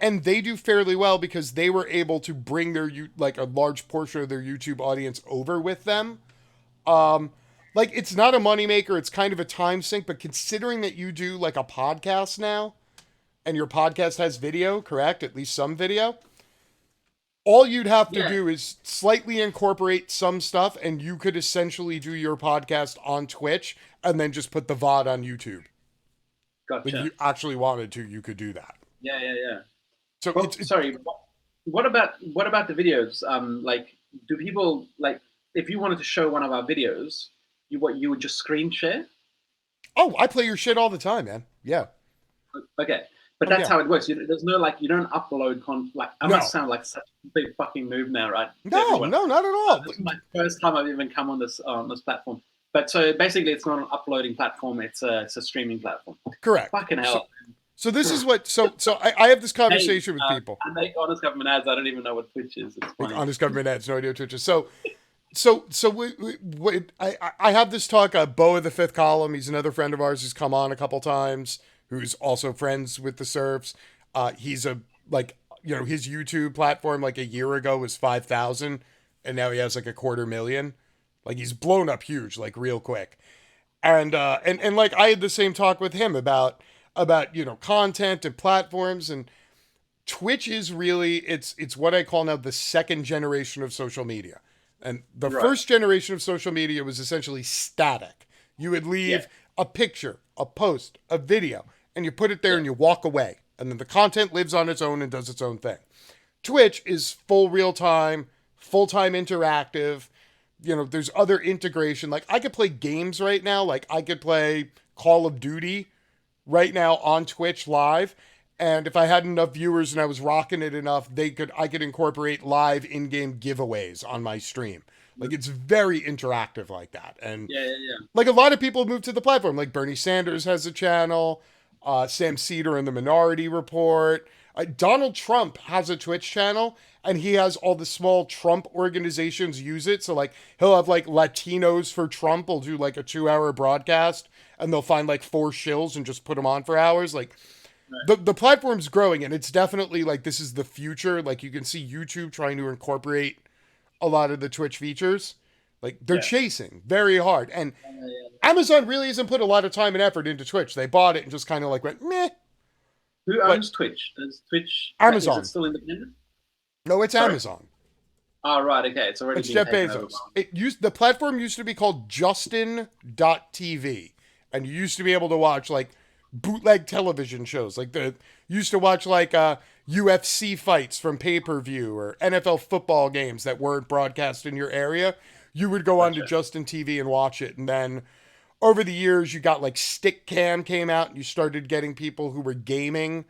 A: And they do fairly well because they were able to bring their like a large portion of their YouTube audience over with them. Like it's not a moneymaker, it's kind of a time sink, but considering that you do like a podcast now and your podcast has video, correct? At least some video. All you'd have to
B: yeah,
A: do is slightly incorporate some stuff and you could essentially do your podcast on Twitch and then just put the VOD on YouTube. Like if
B: gotcha.
A: you actually wanted to, you could do that.
B: Yeah, yeah, yeah.
A: So
B: Well, sorry. What about the videos? Like, do people like if you wanted to show one of our videos, you would just screen share?
A: oh, I play your shit all the time, man. Yeah.
B: Okay, but
A: Oh
B: that's
A: yeah.
B: how it works. There's no like you don't upload like I must
A: No.
B: sound like such a big fucking noob now, right? To
A: No,
B: everyone.
A: no, not at all.
B: This is my first time I've even come on this platform. But so basically, it's not an uploading platform; it's a streaming platform.
A: Correct.
B: Fucking
A: So,
B: hell!
A: so this is what. So I have this
B: Hey,
A: conversation with people.
B: I make honest government ads. I don't even know what Twitch is. It's
A: Like
B: funny.
A: honest government ads, no idea what Twitch is. I have this talk. Bo of the Fifth Column. He's another friend of ours who's come on a couple times. Who's also friends with the Serfs. He's a like his YouTube platform like a year ago was 5,000, and now he has like a 250,000. Like he's blown up huge, like real quick. And like I had the same talk with him about content and platforms, and Twitch is really it's what I call now the second generation of social media. And the
B: Right?
A: first generation of social media was essentially static. You would
B: Yeah.
A: leave a picture, a post, a video, and you put it there
B: Yeah.
A: and you walk away. And then the content lives on its own and does its own thing. Twitch is full real time, full time interactive. There's other integration. Like I could play games right now. Like I could play Call of Duty right now on Twitch live. And if I had enough viewers and I was rocking it enough, I could incorporate live in-game giveaways on my stream. Like it's very interactive like that. And
B: Yeah. Yeah. Yeah.
A: like a lot of people move to the platform. Like Bernie Sanders has a channel, Sam Cedar in the Minority Report. Donald Trump has a Twitch channel, and he has all the small Trump organizations use it. So like he'll have like Latinos for Trump will do like a 2 hour broadcast, and they'll find like four shills and just put them on for hours. Like the platform's growing, and it's definitely like this is the future. Like you can see YouTube trying to incorporate a lot of the Twitch features. Like they're
B: Yeah.
A: chasing very hard, and
B: Yeah.
A: Amazon really hasn't put a lot of time and effort into Twitch. They bought it and just kind of like went meh.
B: Who
A: But
B: owns Twitch? Does Twitch, is it
A: Amazon,
B: still independent?
A: no, it's
B: Sorry.
A: Amazon.
B: Oh, right. Okay, it's already
A: It's
B: been
A: Jeff
B: taken over by.
A: Bezos. The platform used to be called Justin.tv, and you used to be able to watch like bootleg television shows. Like the you used to watch like UFC fights from pay-per-view or NFL football games that weren't broadcast in your area. You would go on to
B: Gotcha.
A: Justin TV and watch it, and then over the years you got like Stick Cam came out, and you started getting people who were gaming,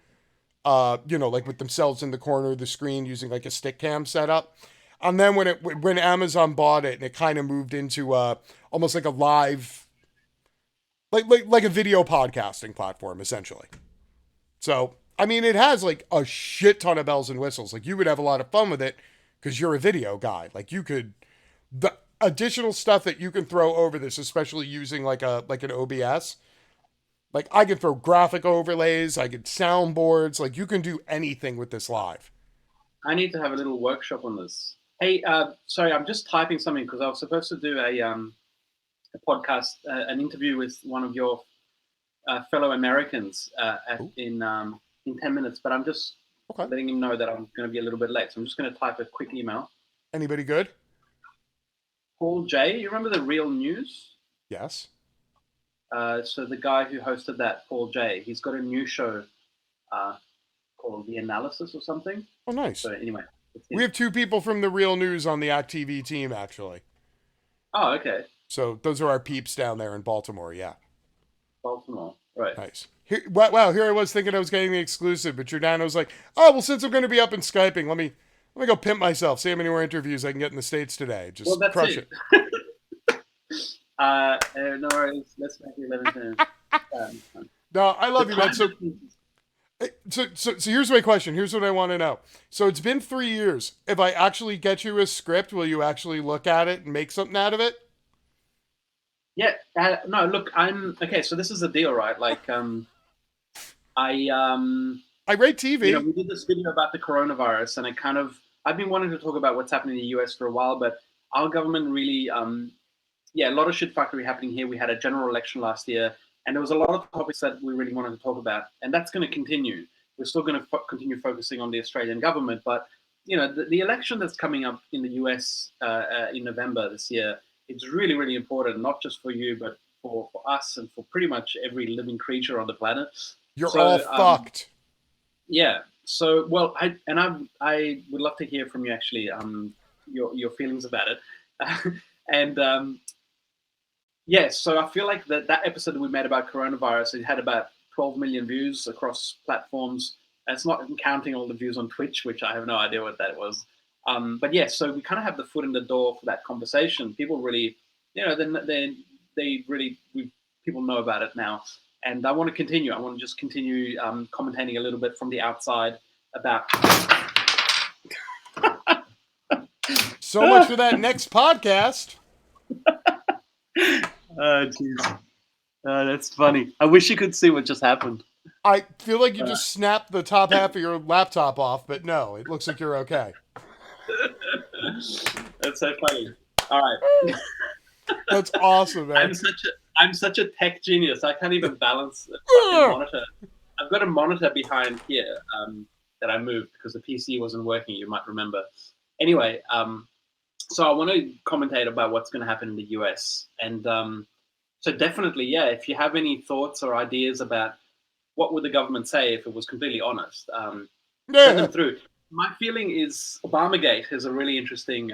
A: like with themselves in the corner of the screen using like a stick cam setup. And then when Amazon bought it and it kind of moved into almost like a live, like a video podcasting platform essentially. So I mean, it has like a shit ton of bells and whistles. Like you would have a lot of fun with it because you're a video guy. Like you could the additional stuff that you can throw over this, especially using like an OBS. Like I could throw graphic overlays, I could soundboards. Like you can do anything with this live.
B: I need to have a little workshop on this. Hey, sorry, I'm just typing something because I was supposed to do a podcast, an interview with one of your fellow Americans in 10 minutes, but I'm just
A: Okay.
B: letting him know that I'm going to be a little bit late. So I'm just going to type a quick email.
A: Anybody good?
B: Paul J, you remember the Real News?
A: Yes.
B: So the guy who hosted that, Paul J, he's got a new show called The Analysis or something.
A: Oh, nice.
B: So anyway,
A: We have two people from the Real News on the act.tv team, actually.
B: Oh, okay.
A: So those are our peeps down there in Baltimore. Yeah.
B: Baltimore, right?
A: Nice. Wow. Here I was thinking I was getting the exclusive, but Giordano's like, oh well, since I'm going to be up in Skyping, let me go pimp myself. See how many more interviews I can get in the States today. Just
B: Well, that's
A: crush
B: it.
A: it.
B: No worries. Let's make it 11
A: No, I love you, man. So here's my question. Here's what I want to know. So it's been 3 years. If I actually get you a script, will you actually look at it and make something out of it?
B: Yeah. No, look, I'm okay. So this is the deal, right? Like,
A: I rate TV.
B: we did this video about the coronavirus, and I've been wanting to talk about what's happening in the US for a while, but our government really, a lot of shit fuckery happening here. We had a general election last year, and there was a lot of topics that we really wanted to talk about, and that's going to continue. We're still going to continue focusing on the Australian government, but the election that's coming up in the US in November this year, it's really, really important, not just for you, but for us and for pretty much every living creature on the planet.
A: You're all fucked.
B: Yeah. So, well, I would love to hear from you actually, your feelings about it, and yeah. So I feel like that episode that we made about coronavirus, it had about 12 million views across platforms. That's not counting all the views on Twitch, which I have no idea what that was. But yeah, so we kind of have the foot in the door for that conversation. People really, people know about it now. And I want to continue. I want to just continue commentating a little bit from the outside about.
A: So much for that next podcast.
B: Oh, jeez. That's funny. I wish you could see what just happened.
A: I feel like you just snapped the top half of your laptop off, but no, it looks like you're okay.
B: That's so funny. All right.
A: That's awesome, man.
B: I'm such a tech genius. I can't even balance the monitor. I've got a monitor behind here that I moved because the PC wasn't working. You might remember. Anyway, so I want to commentate about what's going to happen in the US, and so definitely, yeah. If you have any thoughts or ideas about what would the government say if it was completely honest, send them through. My feeling is Obamagate is a really interesting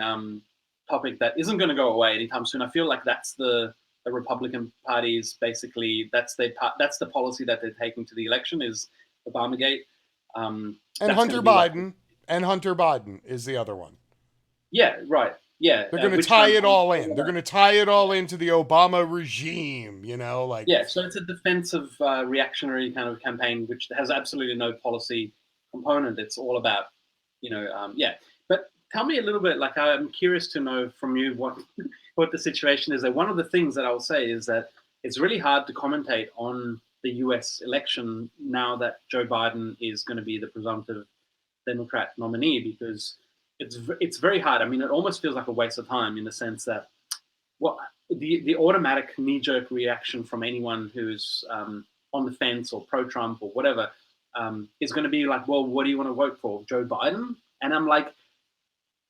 B: topic that isn't going to go away anytime soon. I feel like that's the Republican Party's basically that's the policy that they're taking to the election is Obamagate.
A: And Hunter Biden is the other one.
B: Yeah, right. Yeah,
A: they're going to tie it all in. They're going to tie it all into the Obama regime. Yeah.
B: So it's a defensive, reactionary kind of campaign, which has absolutely no policy component. It's all about, yeah. But tell me a little bit. Like, I'm curious to know from you what the situation is. That one of the things that I will say is that it's really hard to commentate on the U.S. election now that Joe Biden is going to be the presumptive Democrat nominee, because it's very hard. I mean, it almost feels like a waste of time in the sense that what the automatic knee jerk reaction from anyone who's on the fence or pro Trump or whatever is going to be like, well, what do you want to vote for, Joe Biden? And I'm like,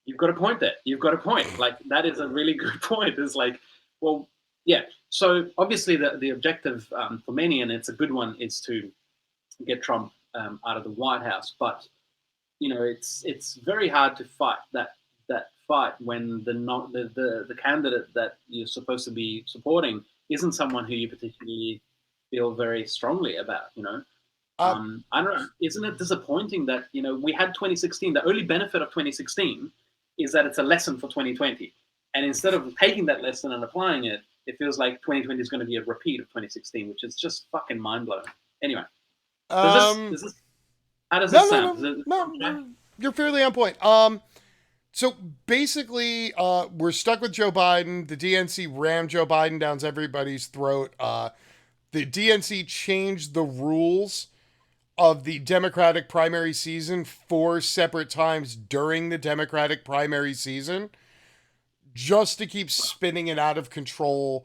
B: you've got a point there. You've got a point. Like, that is a really good point. It's like, well, yeah. So obviously the objective for many, and it's a good one, is to get Trump out of the White House. But it's very hard to fight that fight when the candidate that you're supposed to be supporting isn't someone who you particularly feel very strongly about.
A: Uh,
B: I don't know. Isn't it disappointing that we had 2016? The only benefit of 2016 is that it's a lesson for 2020, and instead of taking that lesson and applying it, it feels like 2020 is going to be a repeat of 2016, which is just fucking mind blowing. Anyway,
A: um,
B: does this how does
A: no,
B: this
A: no,
B: sound?
A: no, no, you're fairly on point. So basically, we're stuck with Joe Biden. The DNC rammed Joe Biden down everybody's throat. The DNC changed the rules of the Democratic primary season 4 separate times during the Democratic primary season just to keep spinning it out of control.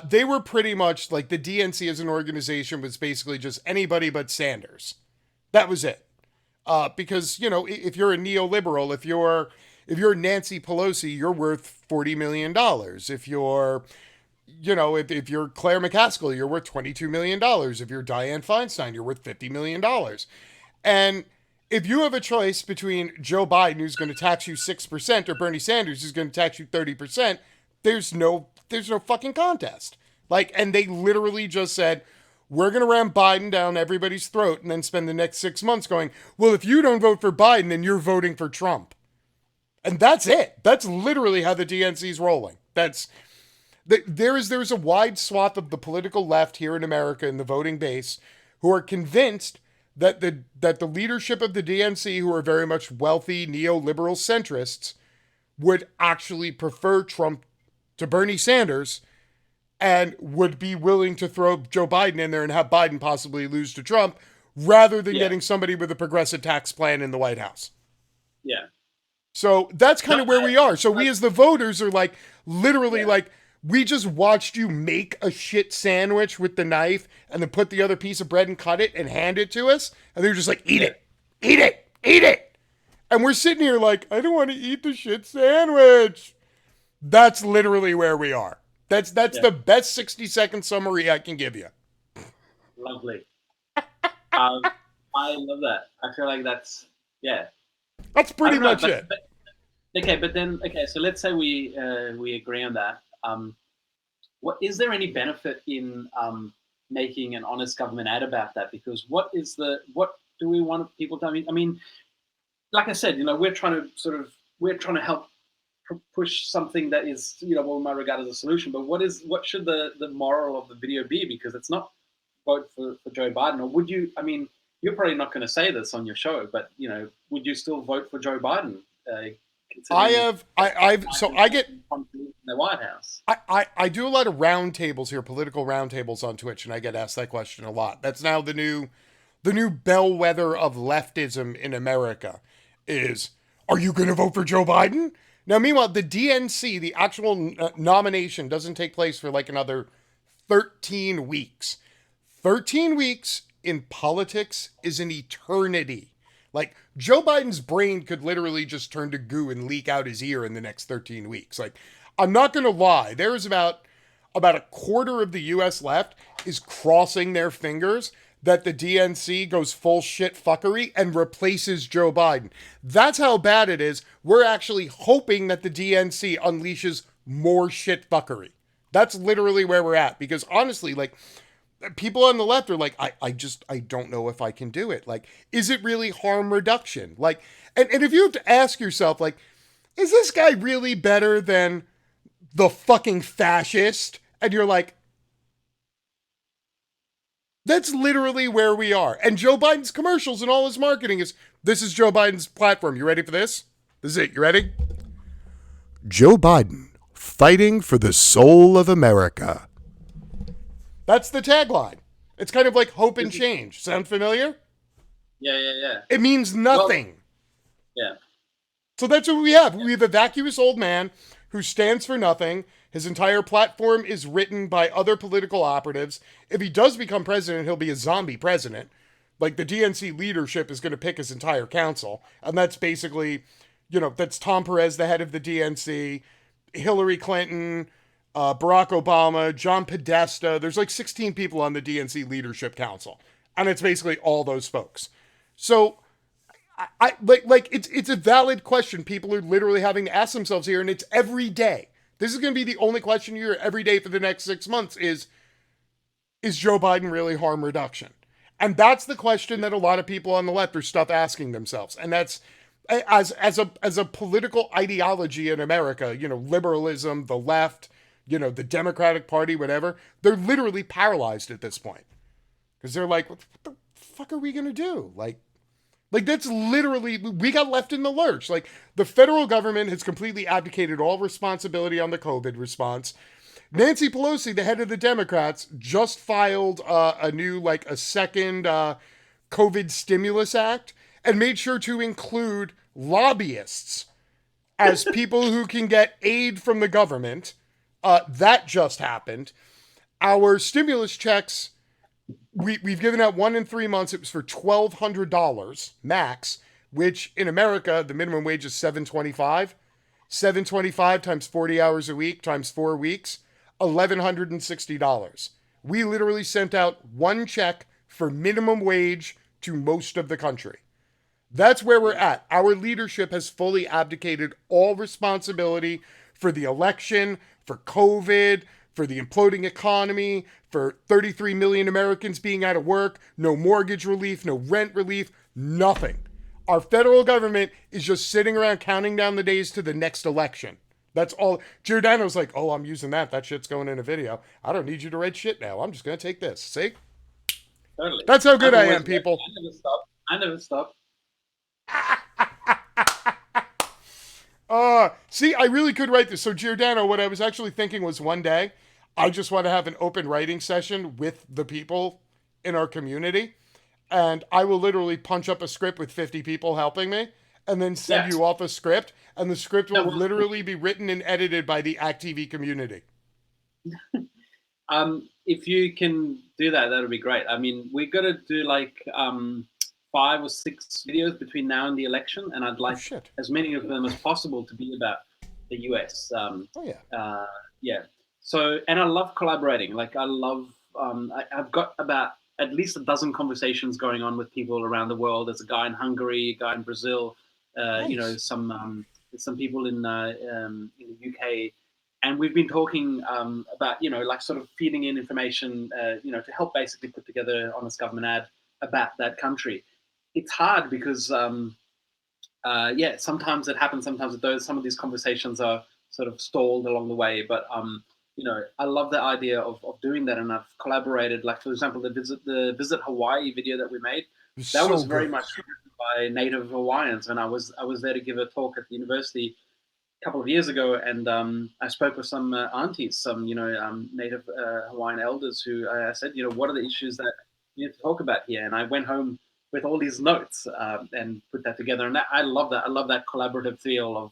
A: They were pretty much like the DNC as an organization was basically just anybody but Sanders. That was it. Because if you're a neoliberal, if you're Nancy Pelosi, you're worth $40 million. If you're if you're Claire McCaskill, you're worth $22 million. If you're Dianne Feinstein, you're worth $50 million. And if you have a choice between Joe Biden, who's going to tax you 6%, or Bernie Sanders, who's going to tax you 30%, there's no fucking contest. Like, and they literally just said, we're going to ram Biden down everybody's throat and then spend the next 6 months going, well, if you don't vote for Biden, then you're voting for Trump. And that's it. That's literally how the DNC's rolling. There's a wide swath of the political left here in America in the voting base who are convinced that the leadership of the DNC, who are very much wealthy neoliberal centrists, would actually prefer Trump to Bernie Sanders and would be willing to throw Joe Biden in there and have Biden possibly lose to Trump rather than getting somebody with a progressive tax plan in the White House.
B: Yeah.
A: So that's kind of where we are. So we as the voters are like, literally like, we just watched you make a shit sandwich with the knife and then put the other piece of bread and cut it and hand it to us. And they were just like, eat it, eat it, eat it. And we're sitting here like, I don't want to eat the shit sandwich. That's literally where we are. That's the best 60-second summary I can give you.
B: Lovely. I love that. I feel like that's
A: That's pretty much it.
B: So let's say we agree on that. What is there any benefit in making an honest government ad about that? Because what do we want people to? I mean, like I said, we're trying to help push something that is, what we might regard as a solution. But what should the moral of the video be? Because it's not vote for Joe Biden, or would you? I mean, you're probably not going to say this on your show, but would you still vote for Joe Biden?
A: I get
B: the White House.
A: I do a lot of roundtables here, political roundtables on Twitch, and I get asked that question a lot. That's now the new bellwether of leftism in America is, are you going to vote for Joe Biden? Now, meanwhile, the DNC, the actual nomination, doesn't take place for like another 13 weeks. 13 weeks in politics is an eternity. Like, Joe Biden's brain could literally just turn to goo and leak out his ear in the next 13 weeks. Like, I'm not going to lie. There is about a quarter of the U.S. left is crossing their fingers that the DNC goes full shit fuckery and replaces Joe Biden. That's how bad it is. We're actually hoping that the DNC unleashes more shit fuckery. That's literally where we're at. Because honestly, like, people on the left are like, I don't know if I can do it. Like, is it really harm reduction? Like, and if you have to ask yourself, like, is this guy really better than the fucking fascist? And you're like, that's literally where we are. And Joe Biden's commercials and all his marketing is, this is Joe Biden's platform. You ready for this? This is it. You ready? Joe Biden, fighting for the soul of America. That's the tagline. It's kind of like hope and
B: This is,
A: change. Sound familiar?
B: yeah, yeah, yeah.
A: It means
B: Well,
A: nothing.
B: yeah,
A: So that's what we have. We have a vacuous old man who stands for nothing. His entire platform is written by other political operatives. If he does become president, he'll be a zombie president. Like the DNC leadership is going to pick his entire council. And that's basically, that's Tom Perez, the head of the DNC, Hillary Clinton, Barack Obama, John Podesta. There's like 16 people on the DNC leadership council. And it's basically all those folks. So like it's a valid question people are literally having to ask themselves here, and it's every day. This is going to be the only question you hear every day for the next 6 months: is Joe Biden really harm reduction? And that's the question that a lot of people on the left are stuff asking themselves. And that's as a political ideology in America, liberalism, the left, the Democratic Party, whatever, they're literally paralyzed at this point because they're like, what the fuck are we going to do? Like that's literally, we got left in the lurch. Like the federal government has completely abdicated all responsibility on the COVID response. Nancy Pelosi, the head of the Democrats, just filed a new, like a second COVID stimulus act and made sure to include lobbyists as people who can get aid from the government. That just happened. Our stimulus checks, we've given out one in 3 months. It was for $1,200 max, which in America, the minimum wage is $7.25. $7.25 times 40 hours a week times 4 weeks, $1,160. We literally sent out one check for minimum wage to most of the country. That's where we're at. Our leadership has fully abdicated all responsibility for the election, for COVID, for the imploding economy, for 33 million Americans being out of work, no mortgage relief, no rent relief, nothing. Our federal government is just sitting around counting down the days to the next election. That's all. Giordano's like, oh, I'm using that. That shit's going in a video. I don't need you to write shit now. I'm just going to take this. See?
B: totally.
A: That's how good
B: I'm
A: I
B: always
A: am, people.
B: I never stop. I never stop.
A: See, I really could write this. So, Giordano, what I was actually thinking was one day, I just want to have an open writing session with the people in our community. And I will literally punch up a script with 50 people helping me and then send
B: Yes.
A: you off a script. And the script
B: Yeah,
A: will
B: well,
A: literally be written and edited by the act.tv community.
B: if you can do that, that would be great. I mean, we've got to do like 5 or 6 videos between now and the election, and I'd
A: Oh,
B: like
A: shit.
B: as many of them as possible to be about the US.
A: Oh, yeah.
B: Yeah. So, and I love collaborating. Like, I love. I've got about at least a dozen conversations going on with people around the world. There's a guy in Hungary, a guy in Brazil.
A: Nice.
B: Some people in the UK, and we've been talking about like sort of feeding in information to help basically put together honest government ad about that country. It's hard because sometimes it happens, sometimes it does. Some of these conversations are sort of stalled along the way, but I love the idea of doing that, and I've collaborated. Like for example, the visit Hawaii video that we made,
A: It's
B: that
A: so
B: was very
A: good.
B: much written by native Hawaiians, and I was there to give a talk at the university a couple of years ago, and I spoke with some aunties, some native Hawaiian elders, who I said, what are the issues that you need to talk about here? And I went home with all these notes and put that together, and I love that. I love that collaborative feel of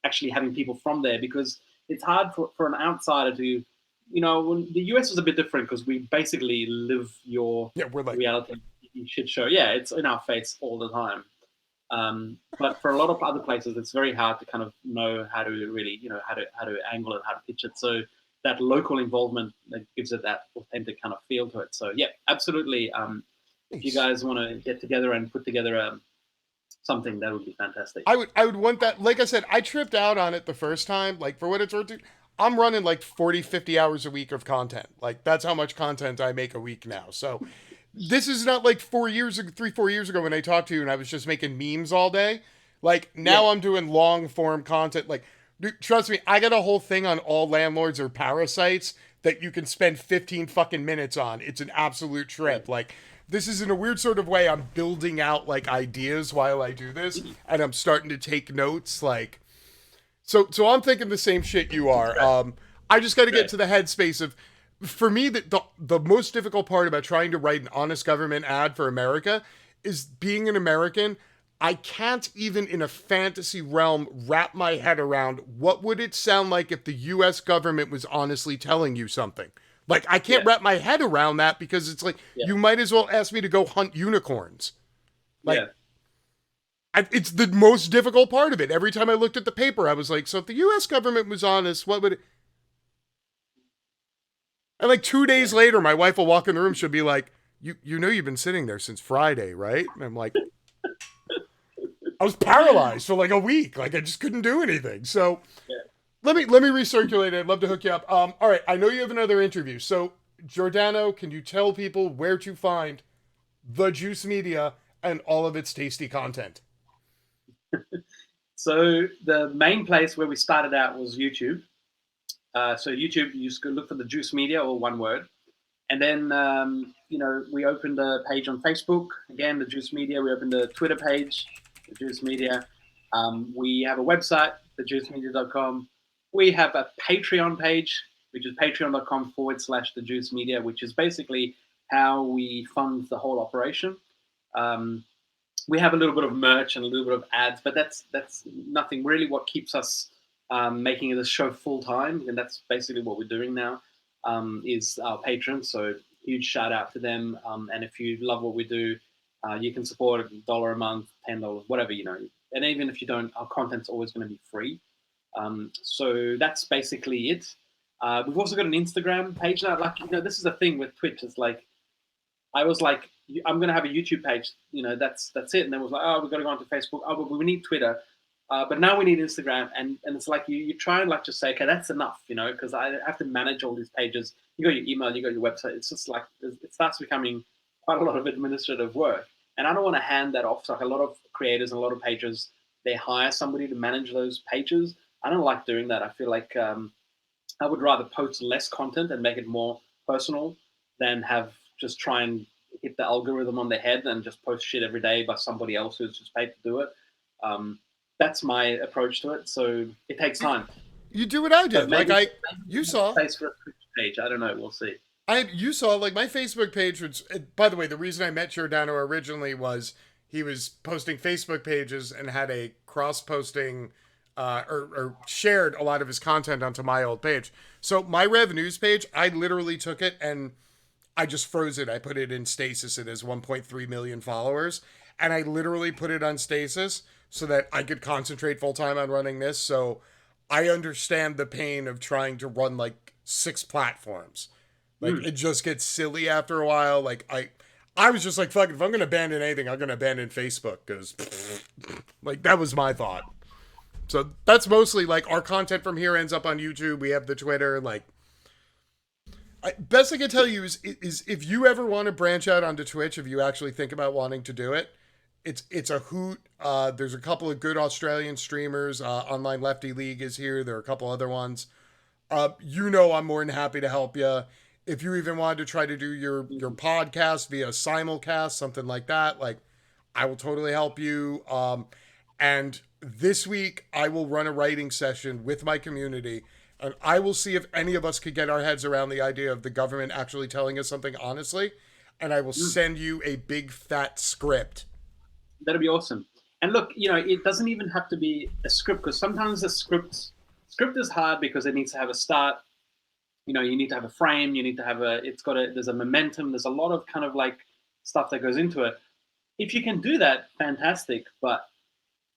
B: actually having people from there, because it's hard for an outsider to, when the US is a bit different because we basically live your
A: Yeah, we're like,
B: reality shit show. Yeah, it's in our face all the time. But for a lot of other places, it's very hard to kind of know how to really, how to angle it, how to pitch it. So that local involvement that gives it that authentic kind of feel to it. So yeah, absolutely. If you
A: nice.
B: guys want to get together and put together something, that would be fantastic.
A: I would want that. Like I said, I tripped out on it the first time. Like for what it's worth, dude, I'm running like 40, 50 hours a week of content. Like that's how much content I make a week now. So this is not like 4 years ago, 3, 4 years ago when I talked to you and I was just making memes all day. Like
B: Yeah,
A: now I'm doing long form content. Like, dude, trust me, I got a whole thing on all landlords are parasites that you can spend 15 fucking minutes on. It's an absolute
B: yeah,
A: trip. Like this is in a weird sort of way. I'm building out like ideas while I do this, and I'm starting to take notes. Like, so I'm thinking the same shit you
B: it's
A: are.
B: great.
A: I just got to get
B: Great.
A: to the headspace of for me, the most difficult part about trying to write an honest government ad for America is being an American. I can't even in a fantasy realm wrap my head around what would it sound like if the US government was honestly telling you something. Like I can't
B: Yeah,
A: wrap my head around that because it's like
B: yeah,
A: you might as well ask me to go hunt unicorns.
B: yeah.
A: Like it's the most difficult part of it. Every time I looked at the paper, I was like, so if the US government was honest, what would it... And like 2 days
B: Yeah.
A: later, my wife will walk in the room. She'll be like, "You know you've been sitting there since Friday, right?" And I'm like, "I was paralyzed for like a week. Like I just couldn't do anything." So
B: Yeah.
A: let me recirculate it. I'd love to hook you up. All right, I know you have another interview. So Giordano, can you tell people where to find the Juice Media and all of its tasty content?
B: So the main place where we started out was YouTube. So YouTube, you just go look for the Juice Media, or one word. And then, we opened a page on Facebook, again, the Juice Media. We opened a Twitter page, the Juice Media. We have a website, thejuicemedia.com. We have a Patreon page, which is patreon.com/the Juice Media, which is basically how we fund the whole operation. Um, we have a little bit of merch and a little bit of ads, but that's nothing really. What keeps us making this show full time, and that's basically what we're doing now, is our patrons. So huge shout out to them. And if you love what we do, you can support $1 a month, $10, whatever, And even if you don't, our content's always going to be free. So that's basically it. We've also got an Instagram page now. Like, this is the thing with Twitch. It's like, I was like, I'm going to have a YouTube page. That's it. And then it was like, oh, we've got to go onto Facebook. Oh, but we need Twitter. But now we need Instagram. And it's like you try and like just say, okay, that's enough, because I have to manage all these pages. You got your email, you got your website. It's just like, it starts becoming quite a lot of administrative work. And I don't want to hand that off. So like a lot of creators and a lot of pages, they hire somebody to manage those pages. I don't like doing that. I feel like I would rather post less content and make it more personal than have just try and hit the algorithm on the head and just post shit every day by somebody else who's just paid to do it. Um, that's my approach to it. So it takes time.
A: You do what I
B: So
A: did.
B: maybe,
A: You
B: maybe
A: saw.
B: space for a Twitch page. I don't know. We'll see.
A: You saw like my Facebook page, which by the way, the reason I met Giordano originally was he was posting Facebook pages and had a cross posting or shared a lot of his content onto my old page. So my revenues page, I literally took it and I just froze it. I put it in stasis. It has 1.3 million followers, and I literally put it on stasis so that I could concentrate full time on running this. So I understand the pain of trying to run like 6 platforms. Like
B: Mm.
A: it just gets silly after a while. Like I was just like, fuck it, if I'm gonna abandon anything, I'm gonna abandon Facebook because like that was my thought. So that's mostly like our content from here ends up on YouTube. We have the Twitter. Like best I can tell you is if you ever want to branch out onto Twitch, if you actually think about wanting to do it, it's a hoot. There's a couple of good Australian streamers. Online Lefty League is here. There are a couple other ones. I'm more than happy to help you. If you even wanted to try to do your podcast via simulcast, something like that, like I will totally help you. And this week I will run a writing session with my community, and I will see if any of us could get our heads around the idea of the government actually telling us something honestly. And I will
B: Mm.
A: send you a big fat script.
B: That'd be awesome. And look, it doesn't even have to be a script, because sometimes the script is hard because it needs to have a start. You need to have a frame. You need to have there's a momentum. There's a lot of kind of like stuff that goes into it. If you can do that, fantastic. But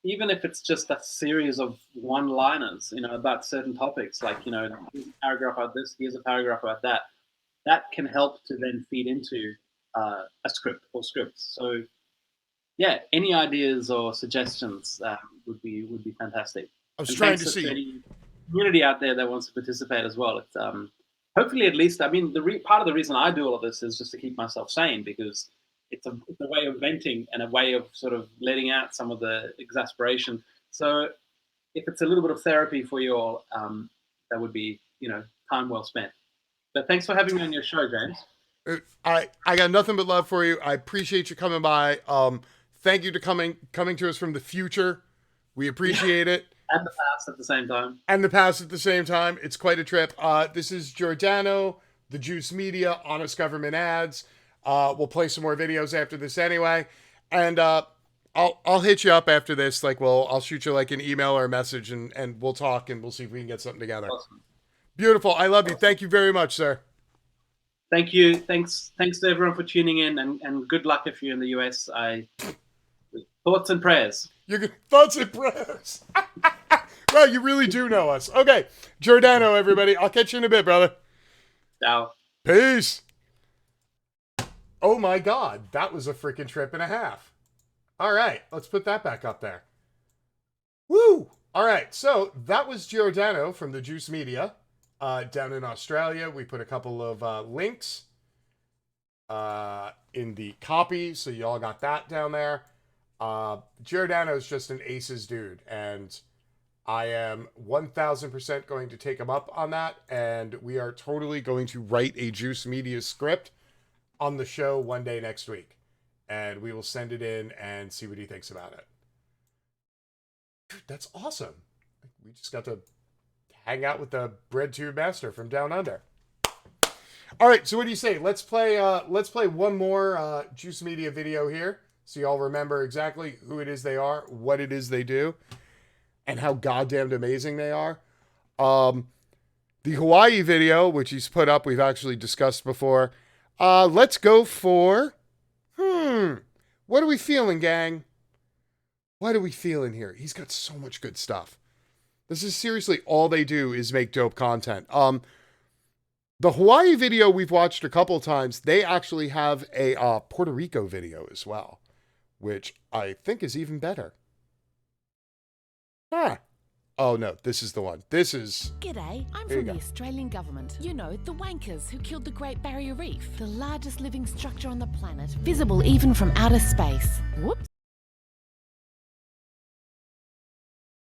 B: even if it's just a series of one-liners, about certain topics, like, here's a paragraph about this, here's a paragraph about that, that can help to then feed into a script or scripts. So yeah, any ideas or suggestions would be fantastic.
A: I was
B: And
A: trying
B: thanks
A: to
B: to
A: see.
B: any community out there that wants to participate as well. It's hopefully, at least, I mean, part of the reason I do all of this is just to keep myself sane, because it's a way of venting and a way of sort of letting out some of the exasperation. So if it's a little bit of therapy for you all, that would be, time well spent. But thanks for having me on your show, James.
A: I got nothing but love for you. I appreciate you coming by. Thank you to coming to us from the future. We appreciate it.
B: And the past at the same time.
A: And the past at the same time. It's quite a trip. This is Giordano the Juice Media, Honest Government Ads. We'll play some more videos after this anyway. And I'll hit you up after this. Like, well, I'll shoot you like an email or a message, and we'll talk, and we'll see if we can get something together.
B: Awesome.
A: Beautiful. I love you. Thank you very much, sir.
B: Thank you. Thanks to everyone for tuning in, and good luck if you're in the US. Thoughts and prayers.
A: Your thoughts and prayers. Well, you really do know us. Okay, Giordano, everybody. I'll catch you in a bit, brother.
B: Ciao.
A: Peace. Oh my God, that was a freaking trip and a half. All right, let's put that back up there. Woo! All right, so that was Giordano from the Juice Media down in Australia. We put a couple of links in the copy, so you all got that down there. Giordano is just an aces dude, and I am 1000% going to take him up on that, and we are totally going to write a Juice Media script on the show one day next week, and we will send it in and see what he thinks about it. Dude, that's awesome. We just got to hang out with the bread tube master from down under. All right, so what do you say? Let's play one more Juice Media video here, so y'all remember exactly who it is they are, what it is they do, and how goddamn amazing they are. The Hawaii video, which he's put up, we've actually discussed before. Let's go for, what are we feeling, gang? What are we feeling here? He's got so much good stuff. This is seriously all they do is make dope content. The Hawaii video we've watched a couple times, they actually have a Puerto Rico video as well, which I think is even better. Oh no, this is the one. This is...
C: G'day, I'm from the Australian government. You know, the wankers who killed the Great Barrier Reef, the largest living structure on the planet, visible even from outer space. Whoops.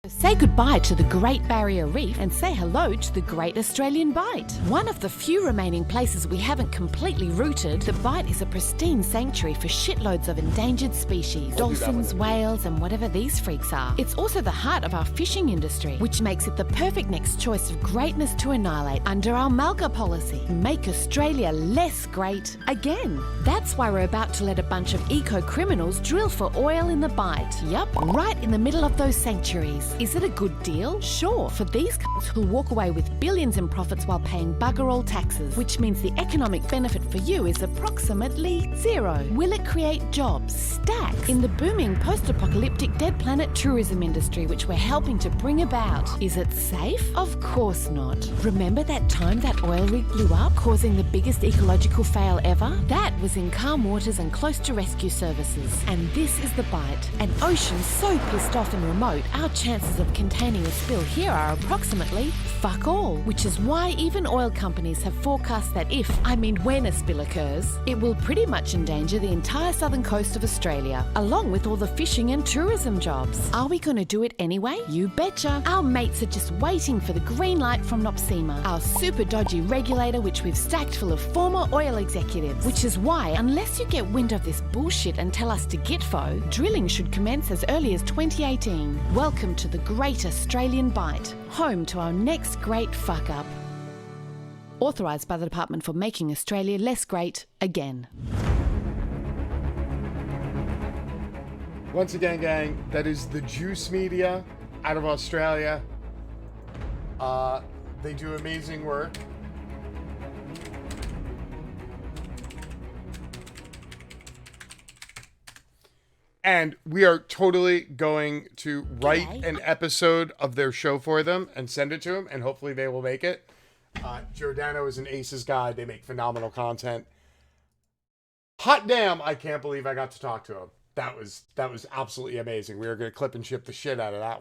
C: Say goodbye to the Great Barrier Reef and say hello to the Great Australian Bight. One of the few remaining places we haven't completely rooted, the Bight is a pristine sanctuary for shitloads of endangered species, dolphins, whales, and whatever these freaks are. It's also the heart of our fishing industry, which makes it the perfect next choice of greatness to annihilate under our Malga policy. Make Australia less great again. That's why we're about to let a bunch of eco-criminals drill for oil in the Bight. Yup, right in the middle of those sanctuaries. Is it a good deal? Sure, for these cunts who'll walk away with billions in profits while paying bugger all taxes, which means the economic benefit for you is approximately zero. Will it create jobs? Stacks. In the booming post-apocalyptic dead planet tourism industry, which we're helping to bring about. Is it safe? Of course not. Remember that time that oil rig blew up, causing the biggest ecological fail ever? That was in calm waters and close to rescue services. And this is the Bight. An ocean so pissed off and remote, our chances of containing a spill here are approximately fuck all, which is why even oil companies have forecast that when a spill occurs, it will pretty much endanger the entire southern coast of Australia, along with all the fishing and tourism jobs. Are we going to do it anyway? You betcha. Our mates are just waiting for the green light from NOPSEMA, our super dodgy regulator which we've stacked full of former oil executives, which is why, unless you get wind of this bullshit and tell us to gitfo, drilling should commence as early as 2018. Welcome to the Great Australian Bight, home to our next great fuck-up. Authorised by the Department for Making Australia Less Great Again.
A: Once again, gang, that is the Juice Media out of Australia. They do amazing work. And we are totally going to write an episode of their show for them and send it to them, and hopefully they will make it. Giordano is an aces guy. They make phenomenal content. Hot damn, I can't believe I got to talk to him. That was absolutely amazing. We were going to clip and ship the shit out of that one.